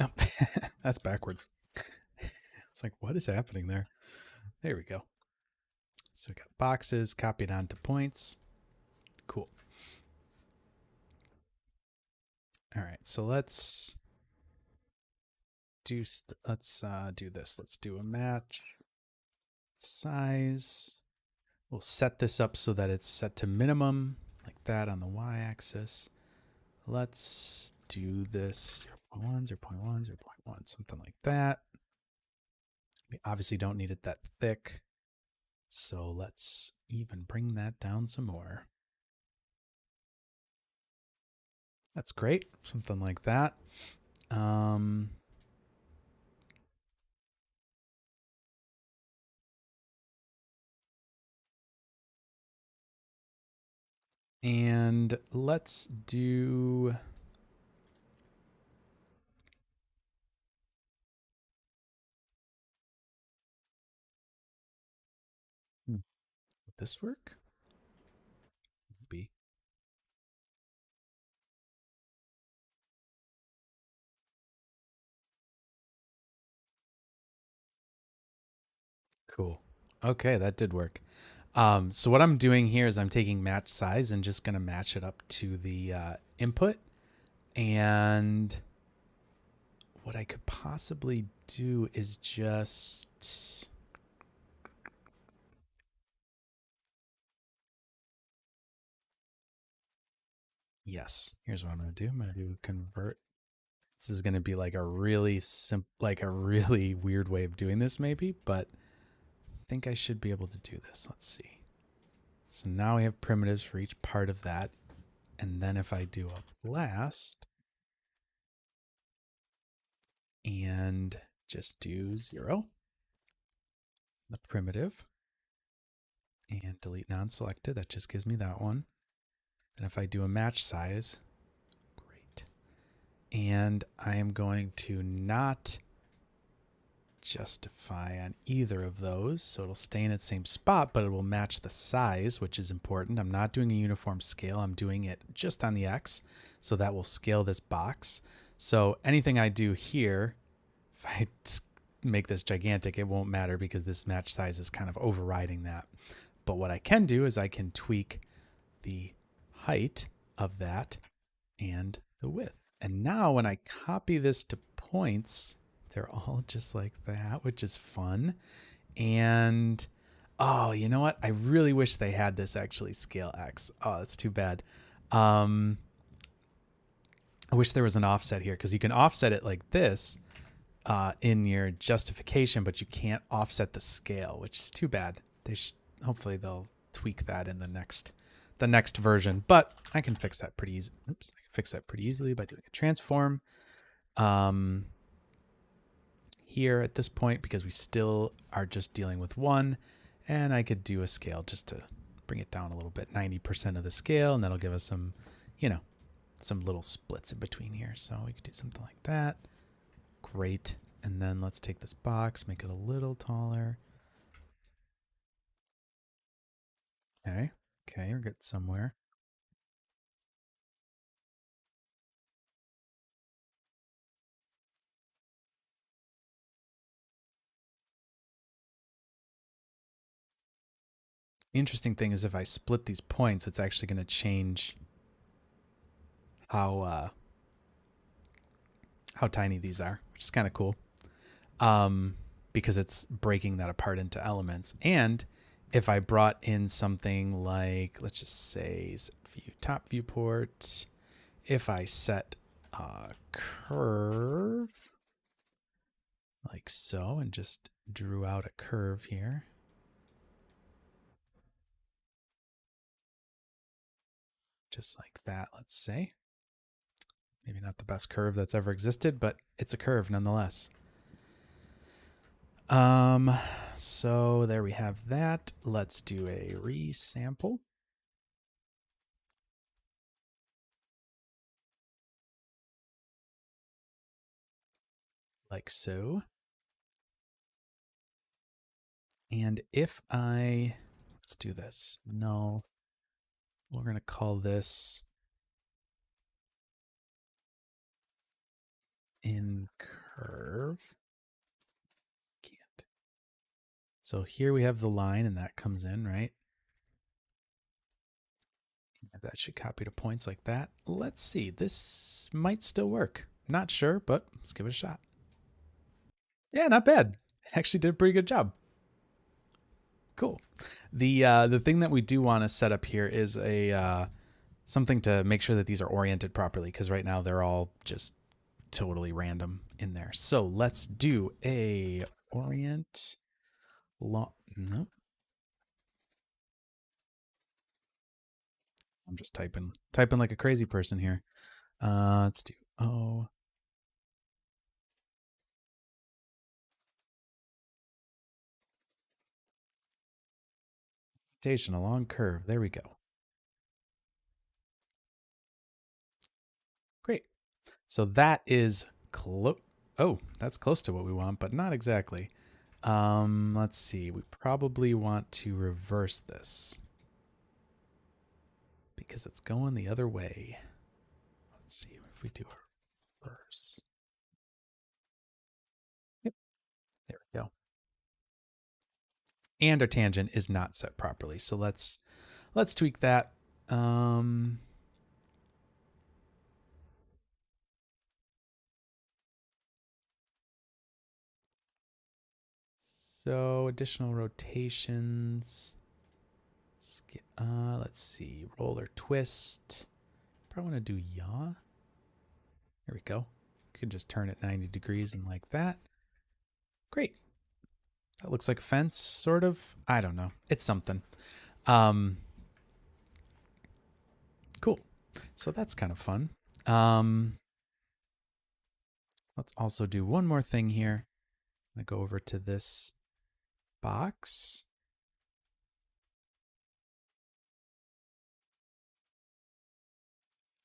Oh, that's backwards. It's like, what is happening there? There we go. So we got boxes copied onto points. Cool. All right, so let's do this. Let's do a match size. We'll set this up so that it's set to minimum, like that on the y-axis. Let's do this 0.1, 0.1, 0.1, something like that. We obviously don't need it that thick. So let's even bring that down some more. That's great. Something like that. And let's do... Would this work? Maybe. Cool. Okay, that did work. So what I'm doing here is I'm taking match size and just going to match it up to the input. And what I could possibly do is just... Yes, here's what I'm going to do. I'm going to do convert. This is going to be like a really really weird way of doing this maybe, but I think I should be able to do this. Let's see. So now we have primitives for each part of that. And then if I do a blast and just do 0, the primitive, and delete non-selected, that just gives me that one. And if I do a match size, great. And I am going to not justify on either of those. So it'll stay in its same spot, but it will match the size, which is important. I'm not doing a uniform scale. I'm doing it just on the X. So that will scale this box. So anything I do here, if I make this gigantic, it won't matter because this match size is kind of overriding that. But what I can do is I can tweak the height of that and the width. And now when I copy this to points, they're all just like that, which is fun. And oh, you know what? I really wish they had this actually scale X. Oh, that's too bad. I wish there was an offset here because you can offset it like this in your justification, but you can't offset the scale, which is too bad. Hopefully they'll tweak that in the next version, but I can fix that pretty easy. Oops, I can fix that pretty easily by doing a transform here at this point because we still are just dealing with one, and I could do a scale just to bring it down a little bit, 90% of the scale, and that'll give us some, some little splits in between here. So we could do something like that. Great. And then let's take this box, make it a little taller. Okay. Okay, we're good somewhere. The interesting thing is if I split these points, it's actually going to change how tiny these are, which is kind of cool. Because it's breaking that apart into elements. And if I brought in something like, let's just say view top viewport, if I set a curve like so and just drew out a curve here, just like that, let's say. Maybe not the best curve that's ever existed, but it's a curve nonetheless. So there we have that. Let's do a resample. Like so. And if let's do this, null, we're going to call this in curve. Can't. So here we have the line and that comes in, right? That should copy to points like that. Let's see, this might still work. Not sure, but let's give it a shot. Yeah, not bad. Actually did a pretty good job. Cool. The thing that we do want to set up here is a something to make sure that these are oriented properly, because right now they're all just totally random in there. So let's do a orient. No, I'm just typing like a crazy person here. Let's do rotation along curve. There we go. Great. So that is close. Oh, that's close to what we want, but not exactly. Let's see. We probably want to reverse this because it's going the other way. Let's see if we do a reverse. Yep. There we go. And our tangent is not set properly. So let's tweak that. So additional rotations. Let's see. Roller twist. Probably want to do yaw. There we go. Could just turn it 90 degrees and like that. Great. That looks like a fence, sort of. I don't know. It's something. Cool. So that's kind of fun. Let's also do one more thing here. I'm going to go over to this box.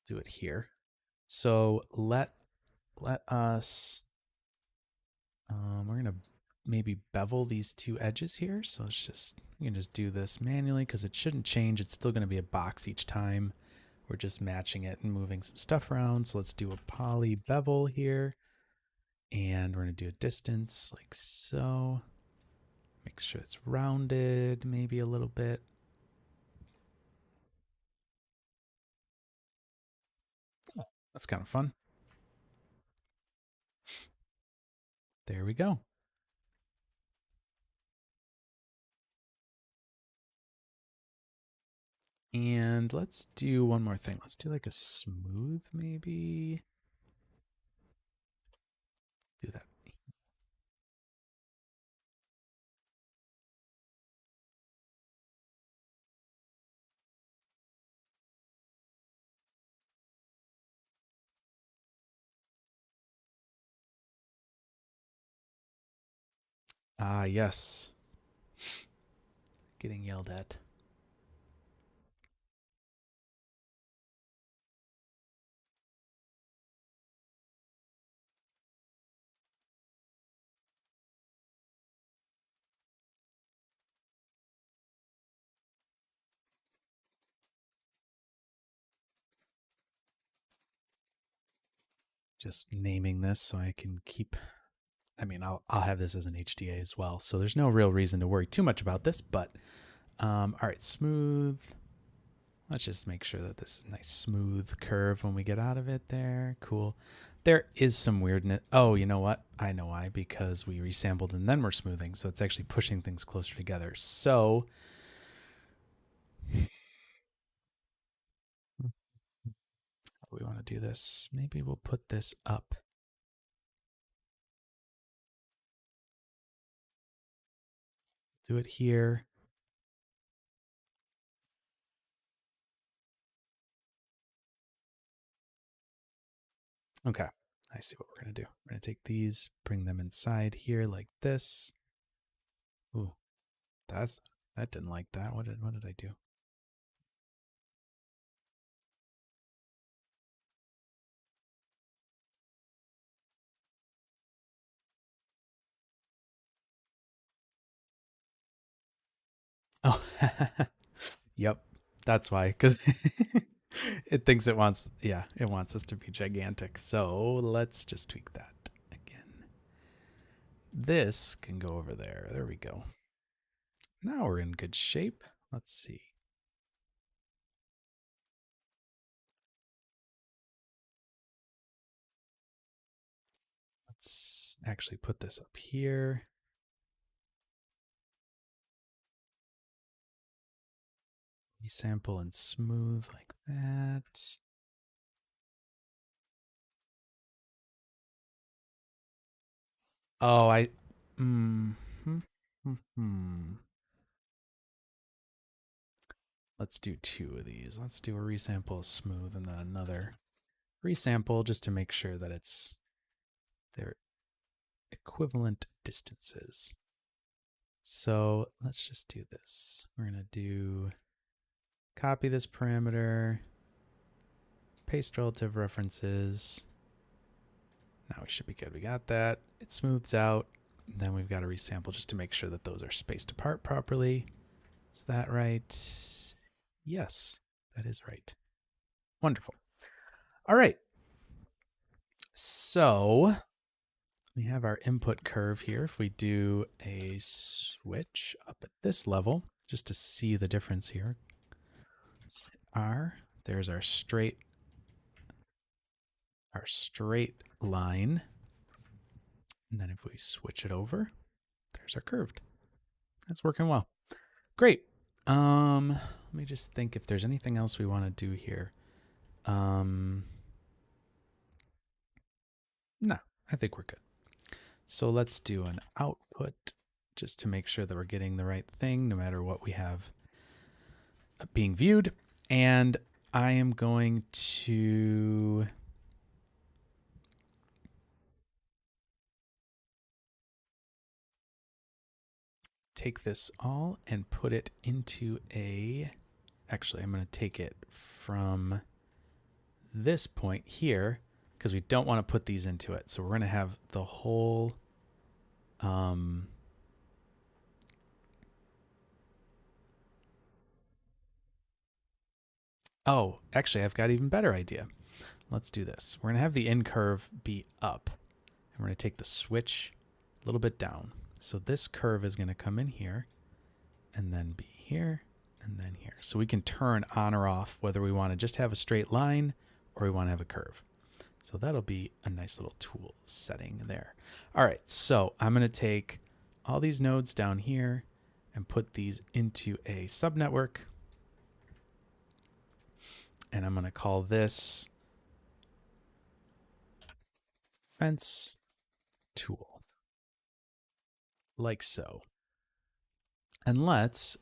Do it here. So let us, we're going to maybe bevel these two edges here. So let's just, we can just do this manually because it shouldn't change. It's still going to be a box each time. We're just matching it and moving some stuff around. So let's do a poly bevel here. And we're going to do a distance like so. Make sure it's rounded maybe a little bit. That's kind of fun. There we go. And let's do one more thing. Let's do like a smooth maybe. Do that. Ah, yes. Getting yelled at. just naming this so I can keep, I mean, I'll have this as an HDA as well. So there's no real reason to worry too much about this, but all right, smooth. Let's just make sure that this is a nice smooth curve when we get out of it there. Cool. There is some weirdness. Oh, you know what? I know why. Because we resampled and then we're smoothing. So it's actually pushing things closer together. So we want to do this. Maybe we'll put this up. Do it here. Okay. I see what we're going to do. We're going to take these, bring them inside here like this. Ooh, that didn't like that. What did I do? Oh, yep. That's why, because it thinks it wants, yeah, it wants us to be gigantic. So let's just tweak that again. This can go over there. There we go. Now we're in good shape. Let's see. Let's actually put this up here. Resample and smooth like that. Oh, Let's do two of these. Let's do a resample smooth and then another resample just to make sure that it's their equivalent distances. So let's just do this. We're going to do copy this parameter, paste relative references. Now we should be good. We got that. It smooths out. Then we've got to resample just to make sure that those are spaced apart properly. Is that right? Yes, that is right. Wonderful. All right. So we have our input curve here. If we do a switch up at this level, just to see the difference here. Let's hit R. There's our straight line. And then if we switch it over, there's our curved. That's working well. Great. Let me just think if there's anything else we want to do here. No, I think we're good. So let's do an output just to make sure that we're getting the right thing no matter what we have being viewed. And I am going to take this all and put it into a, actually I'm going to take it from this point here because we don't want to put these into it. So we're going to have the whole, oh, actually I've got an even better idea. Let's do this. We're going to have the in curve be up and we're going to take the switch a little bit down. So this curve is going to come in here and then be here and then here. So we can turn on or off whether we want to just have a straight line or we want to have a curve. So that'll be a nice little tool setting there. All right, so I'm going to take all these nodes down here and put these into a subnetwork. And I'm going to call this fence tool, like so. And let's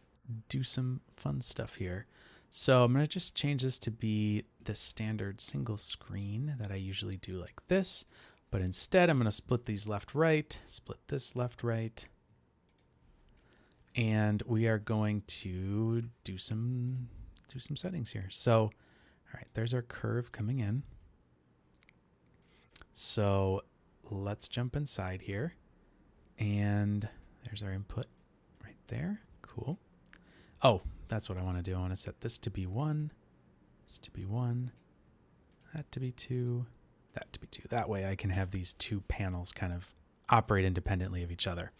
do some fun stuff here. So I'm going to just change this to be the standard single screen that I usually do like this. But instead, I'm going to split these left-right, split this left-right. And we are going to do some settings here. So, all right, there's our curve coming in. So let's jump inside here. And there's our input right there. Cool. Oh, that's what I want to do. I want to set this to be 1, this to be 1, that to be 2, that to be 2. That way I can have these two panels kind of operate independently of each other.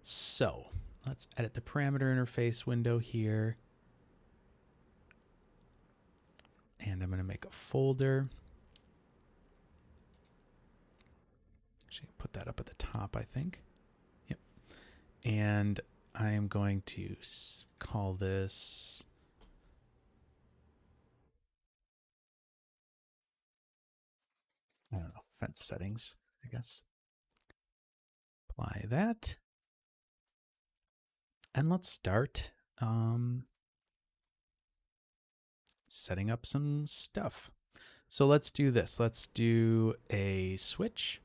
So let's edit the parameter interface window here. And I'm going to make a folder. Actually, put that up at the top, I think. Yep. And I am going to call this I don't know, fence settings, I guess. Apply that. And let's start setting up some stuff. So let's do this. Let's do a switch.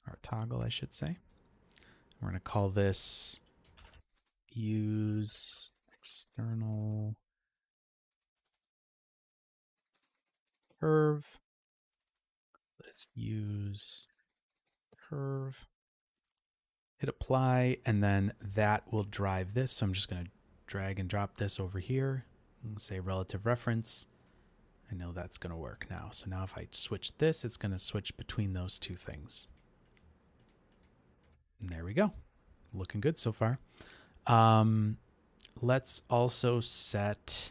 Or a toggle, I should say. We're going to call this use external curve. Let's use curve. Hit apply, and then that will drive this. So I'm just going to drag and drop this over here and say relative reference. I know that's going to work now. So now if I switch this, it's going to switch between those two things. And there we go. Looking good so far. Let's also set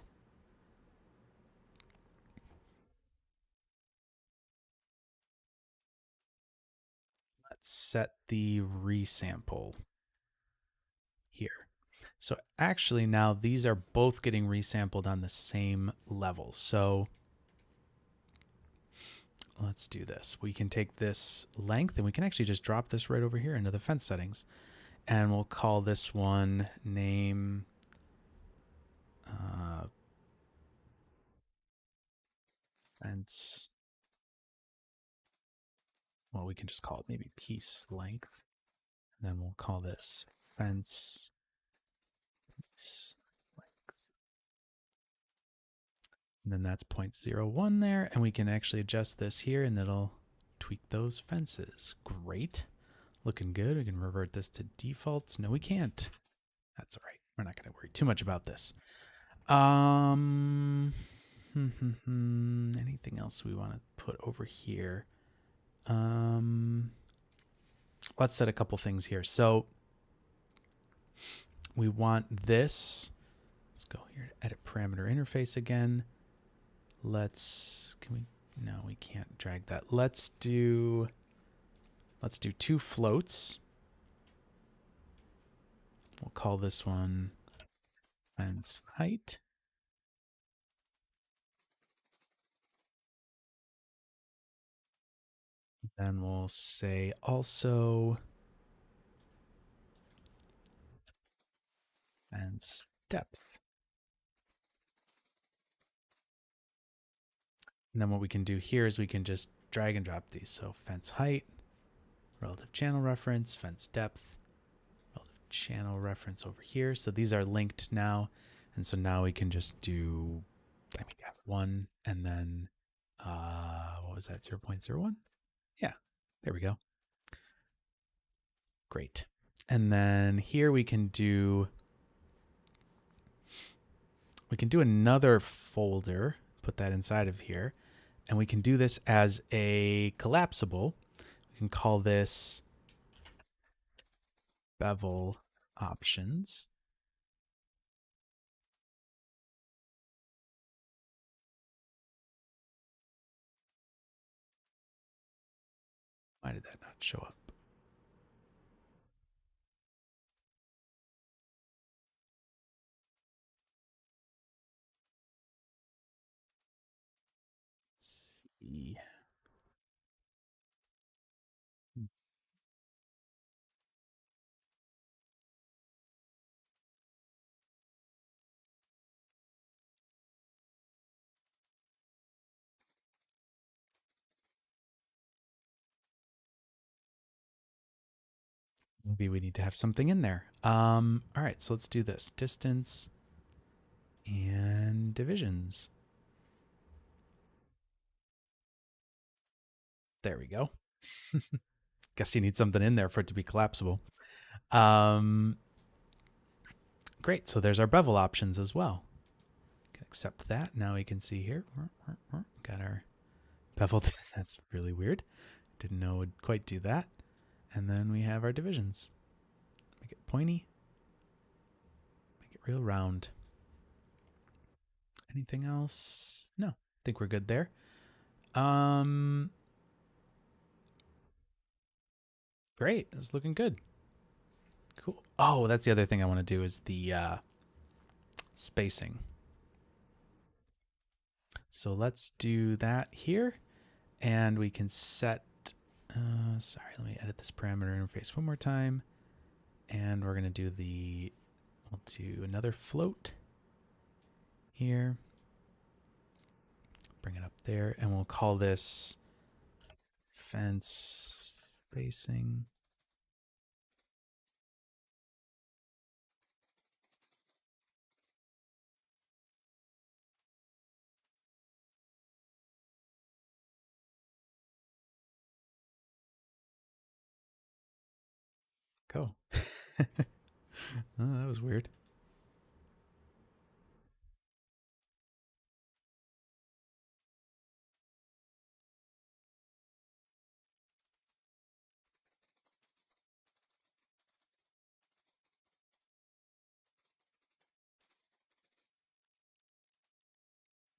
the resample here. So actually now these are both getting resampled on the same level. So let's do this. We can take this length and we can actually just drop this right over here into the fence settings. And we'll call this one name fence. Well, we can just call it maybe piece length. And then we'll call this fence piece length. And then that's 0.01 there. And we can actually adjust this here and it'll tweak those fences. Great. Looking good. We can revert this to default. No, we can't. That's all right. We're not going to worry too much about this. Anything else we want to put over here? Let's set a couple things here. So we want this. Let's go here to edit parameter interface again. No, we can't drag that. Let's do 2 floats. We'll call this one fence height. Then we'll say also fence depth. And then what we can do here is we can just drag and drop these. So fence height, relative channel reference, fence depth, relative channel reference over here. So these are linked now. And so now we can just do, F1 and then, what was that, 0.01? Yeah, there we go. Great. And then here we can do another folder, put that inside of here, and we can do this as a collapsible. We can call this Bevel options. Why did that not show up? Maybe we need to have something in there. All right, so let's do this. Distance and divisions. There we go. Guess you need something in there for it to be collapsible. Great, so there's our bevel options as well. Gonna accept that. Now we can see here. Got our bevel. That's really weird. Didn't know it would quite do that. And then we have our divisions. Make it pointy. Make it real round. Anything else? No, I think we're good there. Great. It's looking good. Cool. Oh, that's the other thing I want to do is the spacing. So let's do that here. And we can set, sorry, let me edit this parameter interface one more time. And we're going to do we'll do another float here. Bring it up there. And we'll call this fence spacing. Go. Oh, that was weird.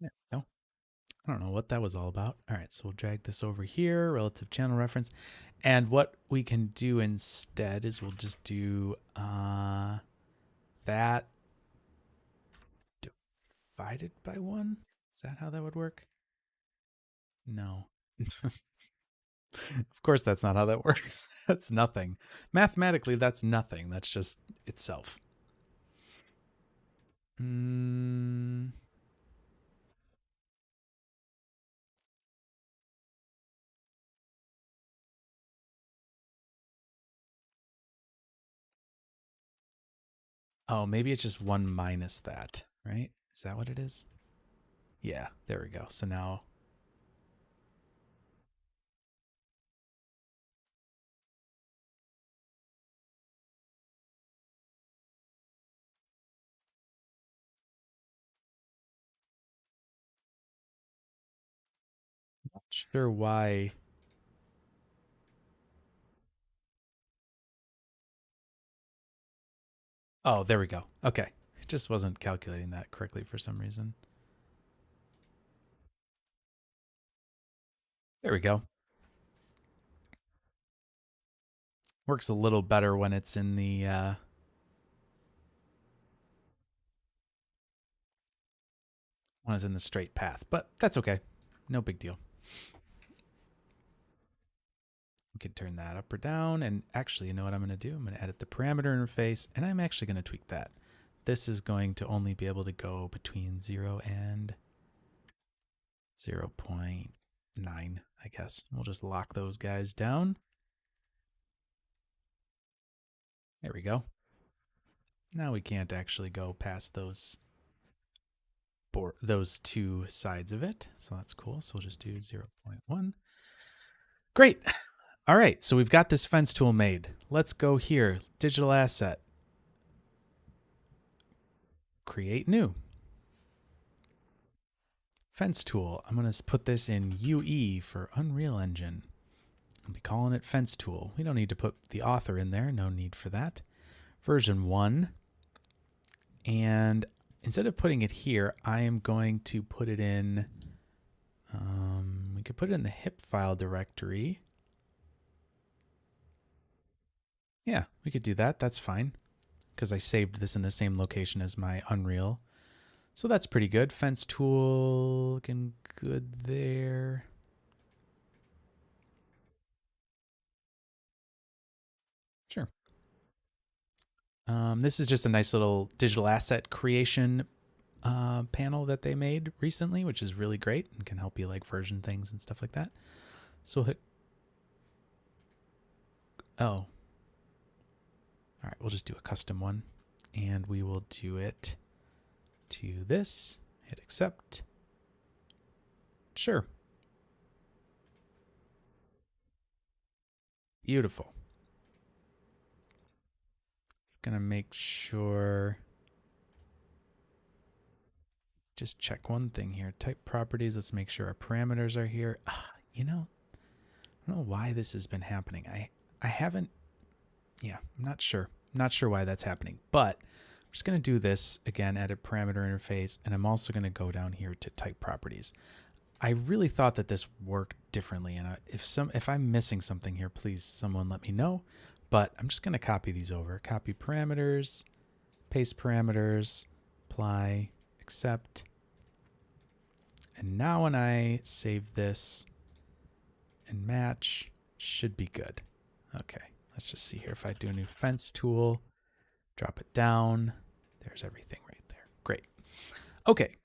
There we go. I don't know what that was all about. All right, so we'll drag this over here, relative channel reference. And what we can do instead is we'll just do that divided by 1. Is that how that would work? No. Of course, that's not how that works. That's nothing. Mathematically, that's nothing. That's just itself. Oh, maybe it's just 1 minus that, right? Is that what it is? Yeah, there we go. So now not sure why. Oh, there we go. Okay. It just wasn't calculating that correctly for some reason. There we go. Works a little better when it's in the straight path, but that's okay. No big deal. We can turn that up or down, and actually, you know what I'm going to do? I'm going to edit the parameter interface, and I'm actually going to tweak that. This is going to only be able to go between 0 and 0.9, I guess. We'll just lock those guys down. There we go. Now we can't actually go past those two sides of it. So that's cool. So we'll just do 0.1. Great. All right. So we've got this fence tool made. Let's go here. Digital asset. Create new. Fence tool. I'm going to put this in UE for Unreal Engine. I'll be calling it fence tool. We don't need to put the author in there. No need for that. Version 1. And instead of putting it here, I am going to put it in, we could put it in the hip file directory. Yeah, we could do that. That's fine because I saved this in the same location as my Unreal. So that's pretty good. Fence tool, looking good there. Sure. This is just a nice little digital asset creation panel that they made recently, which is really great and can help you like version things and stuff like that. So we'll hit, all right, we'll just do a custom one and we will do it to this, hit accept. Sure. Beautiful. Gonna make sure just check one thing here. Type properties. Let's make sure our parameters are here. You know, I don't know why this has been happening. I haven't, yeah, I'm not sure. I'm not sure why that's happening, but I'm just going to do this again, edit parameter interface, and I'm also going to go down here to type properties. I really thought that this worked differently, and if I'm missing something here, please someone let me know. But I'm just going to copy these over. Copy parameters, paste parameters, apply, accept. And now when I save this and match, should be good. Okay, let's just see here. If I do a new fence tool, drop it down, there's everything right there. Great. Okay.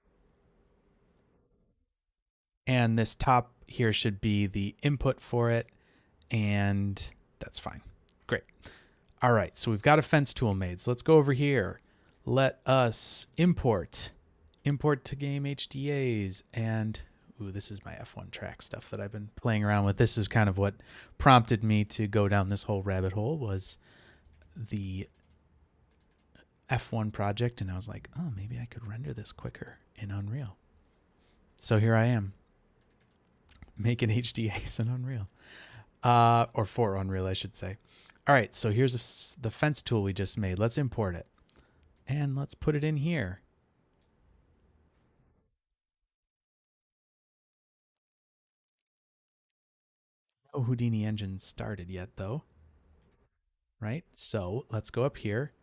And this top here should be the input for it, and that's fine. Great. All right, so we've got a fence tool made. So let's go over here. Let us import to game HDAs, and ooh, this is my F1 track stuff that I've been playing around with. This is kind of what prompted me to go down this whole rabbit hole, was the F1 project, and I was like, oh, maybe I could render this quicker in Unreal. So here I am, making HDAs in Unreal, or for Unreal, I should say. All right, so here's the fence tool we just made. Let's import it, and let's put it in here. No Houdini engine started yet, though. Right? So let's go up here,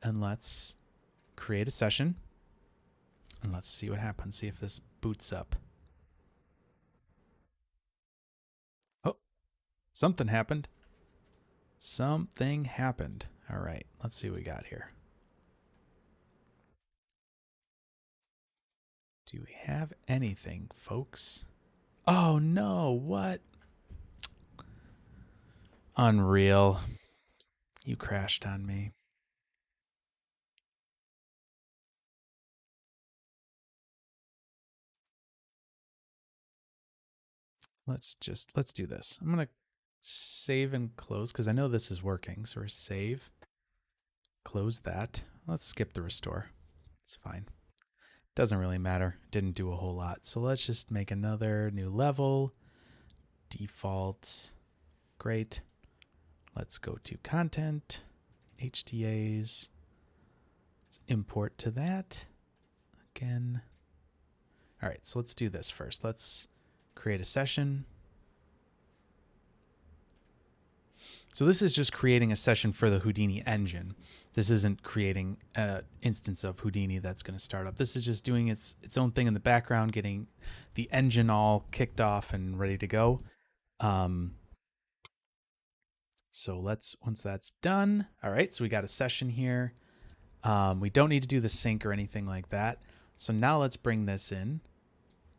and let's create a session, and let's see what happens. See if this boots up. Oh, something happened. Something happened. All right, let's see what we got here. Do we have anything, folks? Oh no, what? Unreal. You crashed on me. Let's do this. I'm going to save and close because I know this is working. So we're save, close that. Let's skip the restore. It's fine. Doesn't really matter. Didn't do a whole lot. So let's just make another new level. Default. Great. Let's go to content, HDAs. Let's import to that again. All right, so let's do this first. Let's create a session. So this is just creating a session for the Houdini engine. This isn't creating an instance of Houdini that's going to start up. This is just doing its own thing in the background, getting the engine all kicked off and ready to go. So once that's done, all right, so we got a session here. We don't need to do the sync or anything like that. So now let's bring this in,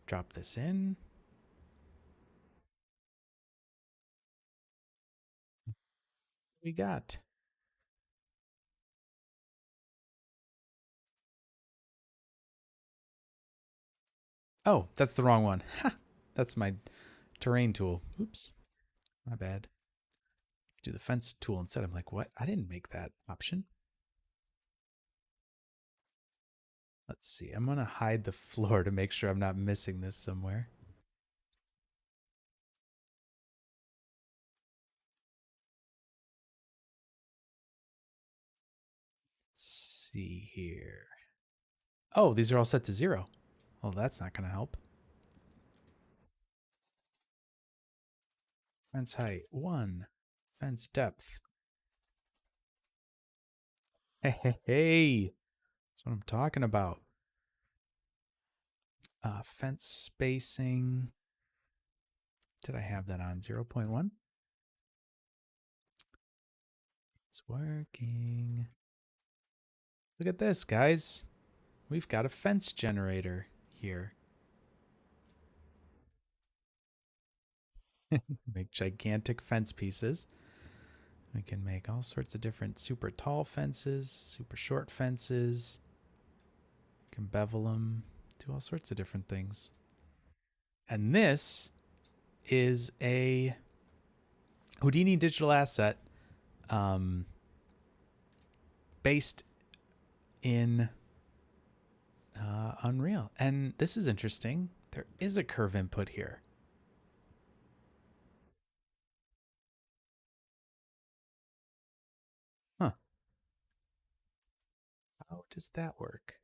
drop this in. We got. Oh, that's the wrong one. That's my terrain tool. Oops, my bad. Let's do the fence tool instead. I'm like, what? I didn't make that option. Let's see. I'm going to hide the floor to make sure I'm not missing this somewhere. Let's see here. Oh, these are all set to 0. Well, that's not going to help. Fence height 1. Fence depth. Hey. That's what I'm talking about. Fence spacing. Did I have that on 0.1? It's working. Look at this, guys. We've got a fence generator here. Make gigantic fence pieces. We can make all sorts of different super tall fences, super short fences. We can bevel them, do all sorts of different things. And this is a Houdini digital asset based in Unreal. And this is interesting. There is a curve input here. Huh. How does that work?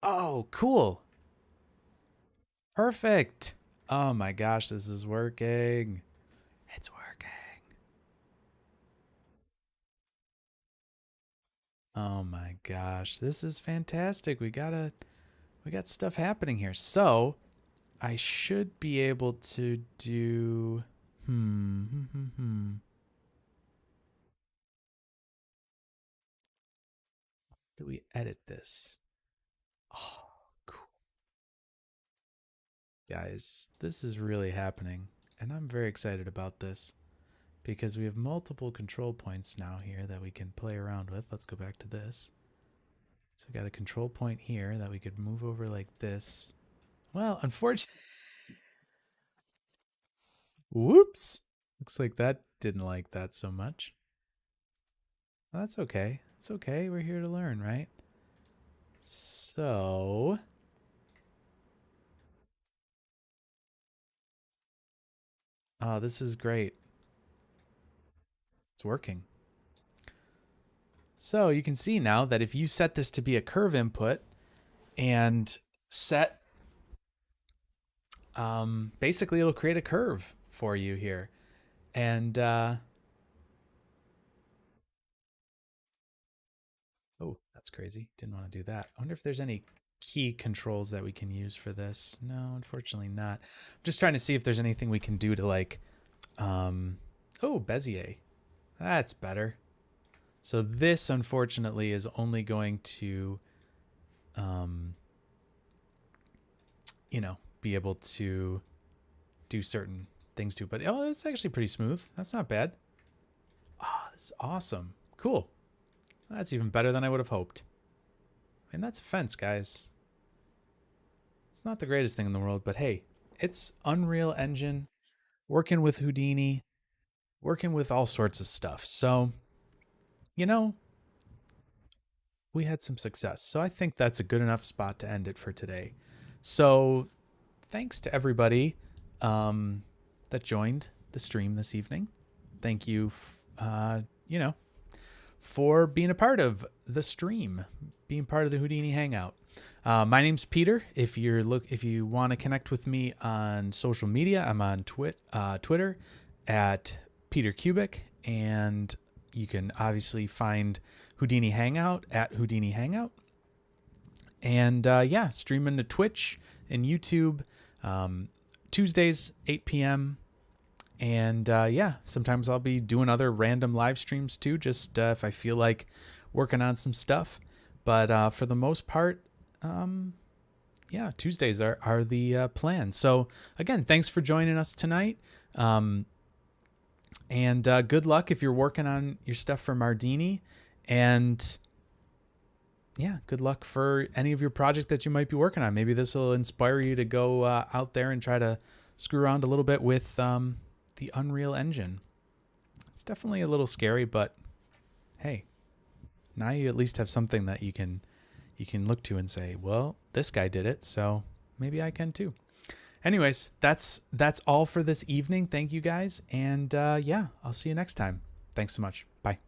Oh, cool. Perfect. Oh my gosh, this is working. It's working. Oh my gosh, this is fantastic. We got stuff happening here. So, I should be able to do do we edit this? Oh, cool. Guys, this is really happening, and I'm very excited about this because we have multiple control points now here that we can play around with. Let's go back to this. So we got a control point here that we could move over like this. Well, unfortunately, whoops. Looks like that didn't like that so much. Well, that's okay. It's okay. We're here to learn, right? So, oh, this is great. It's working. So you can see now that if you set this to be a curve input and set, basically it'll create a curve for you here. And, oh, that's crazy. Didn't want to do that. I wonder if there's any key controls that we can use for this. No, unfortunately not. I'm just trying to see if there's anything we can do to like, oh, Bezier. That's better. So this, unfortunately, is only going to, you know, be able to do certain things too. But oh, it's actually pretty smooth. That's not bad. Oh, this is awesome. Cool. That's even better than I would have hoped. And that's a fence, guys. It's not the greatest thing in the world, but hey, it's Unreal Engine, working with Houdini, working with all sorts of stuff. So, you know, we had some success. So I think that's a good enough spot to end it for today. So thanks to everybody that joined the stream this evening. Thank you, you know, for being a part of the stream, being part of the Houdini Hangout. My name's Peter. If you want to connect with me on social media, I'm on Twitter at Peter Cubic, and you can obviously find Houdini Hangout at Houdini Hangout. And yeah, streaming to Twitch and YouTube Tuesdays 8 p.m. And yeah, sometimes I'll be doing other random live streams too, just if I feel like working on some stuff. But for the most part, yeah, Tuesdays are the plan. So again, thanks for joining us tonight. And good luck if you're working on your stuff for Mardini. And yeah, good luck for any of your projects that you might be working on. Maybe this will inspire you to go out there and try to screw around a little bit with the Unreal Engine. It's definitely a little scary, but hey, now you at least have something that you can look to and say, well, this guy did it, so maybe I can too. Anyways, that's all for this evening. Thank you guys, and yeah, I'll see you next time. Thanks so much. Bye.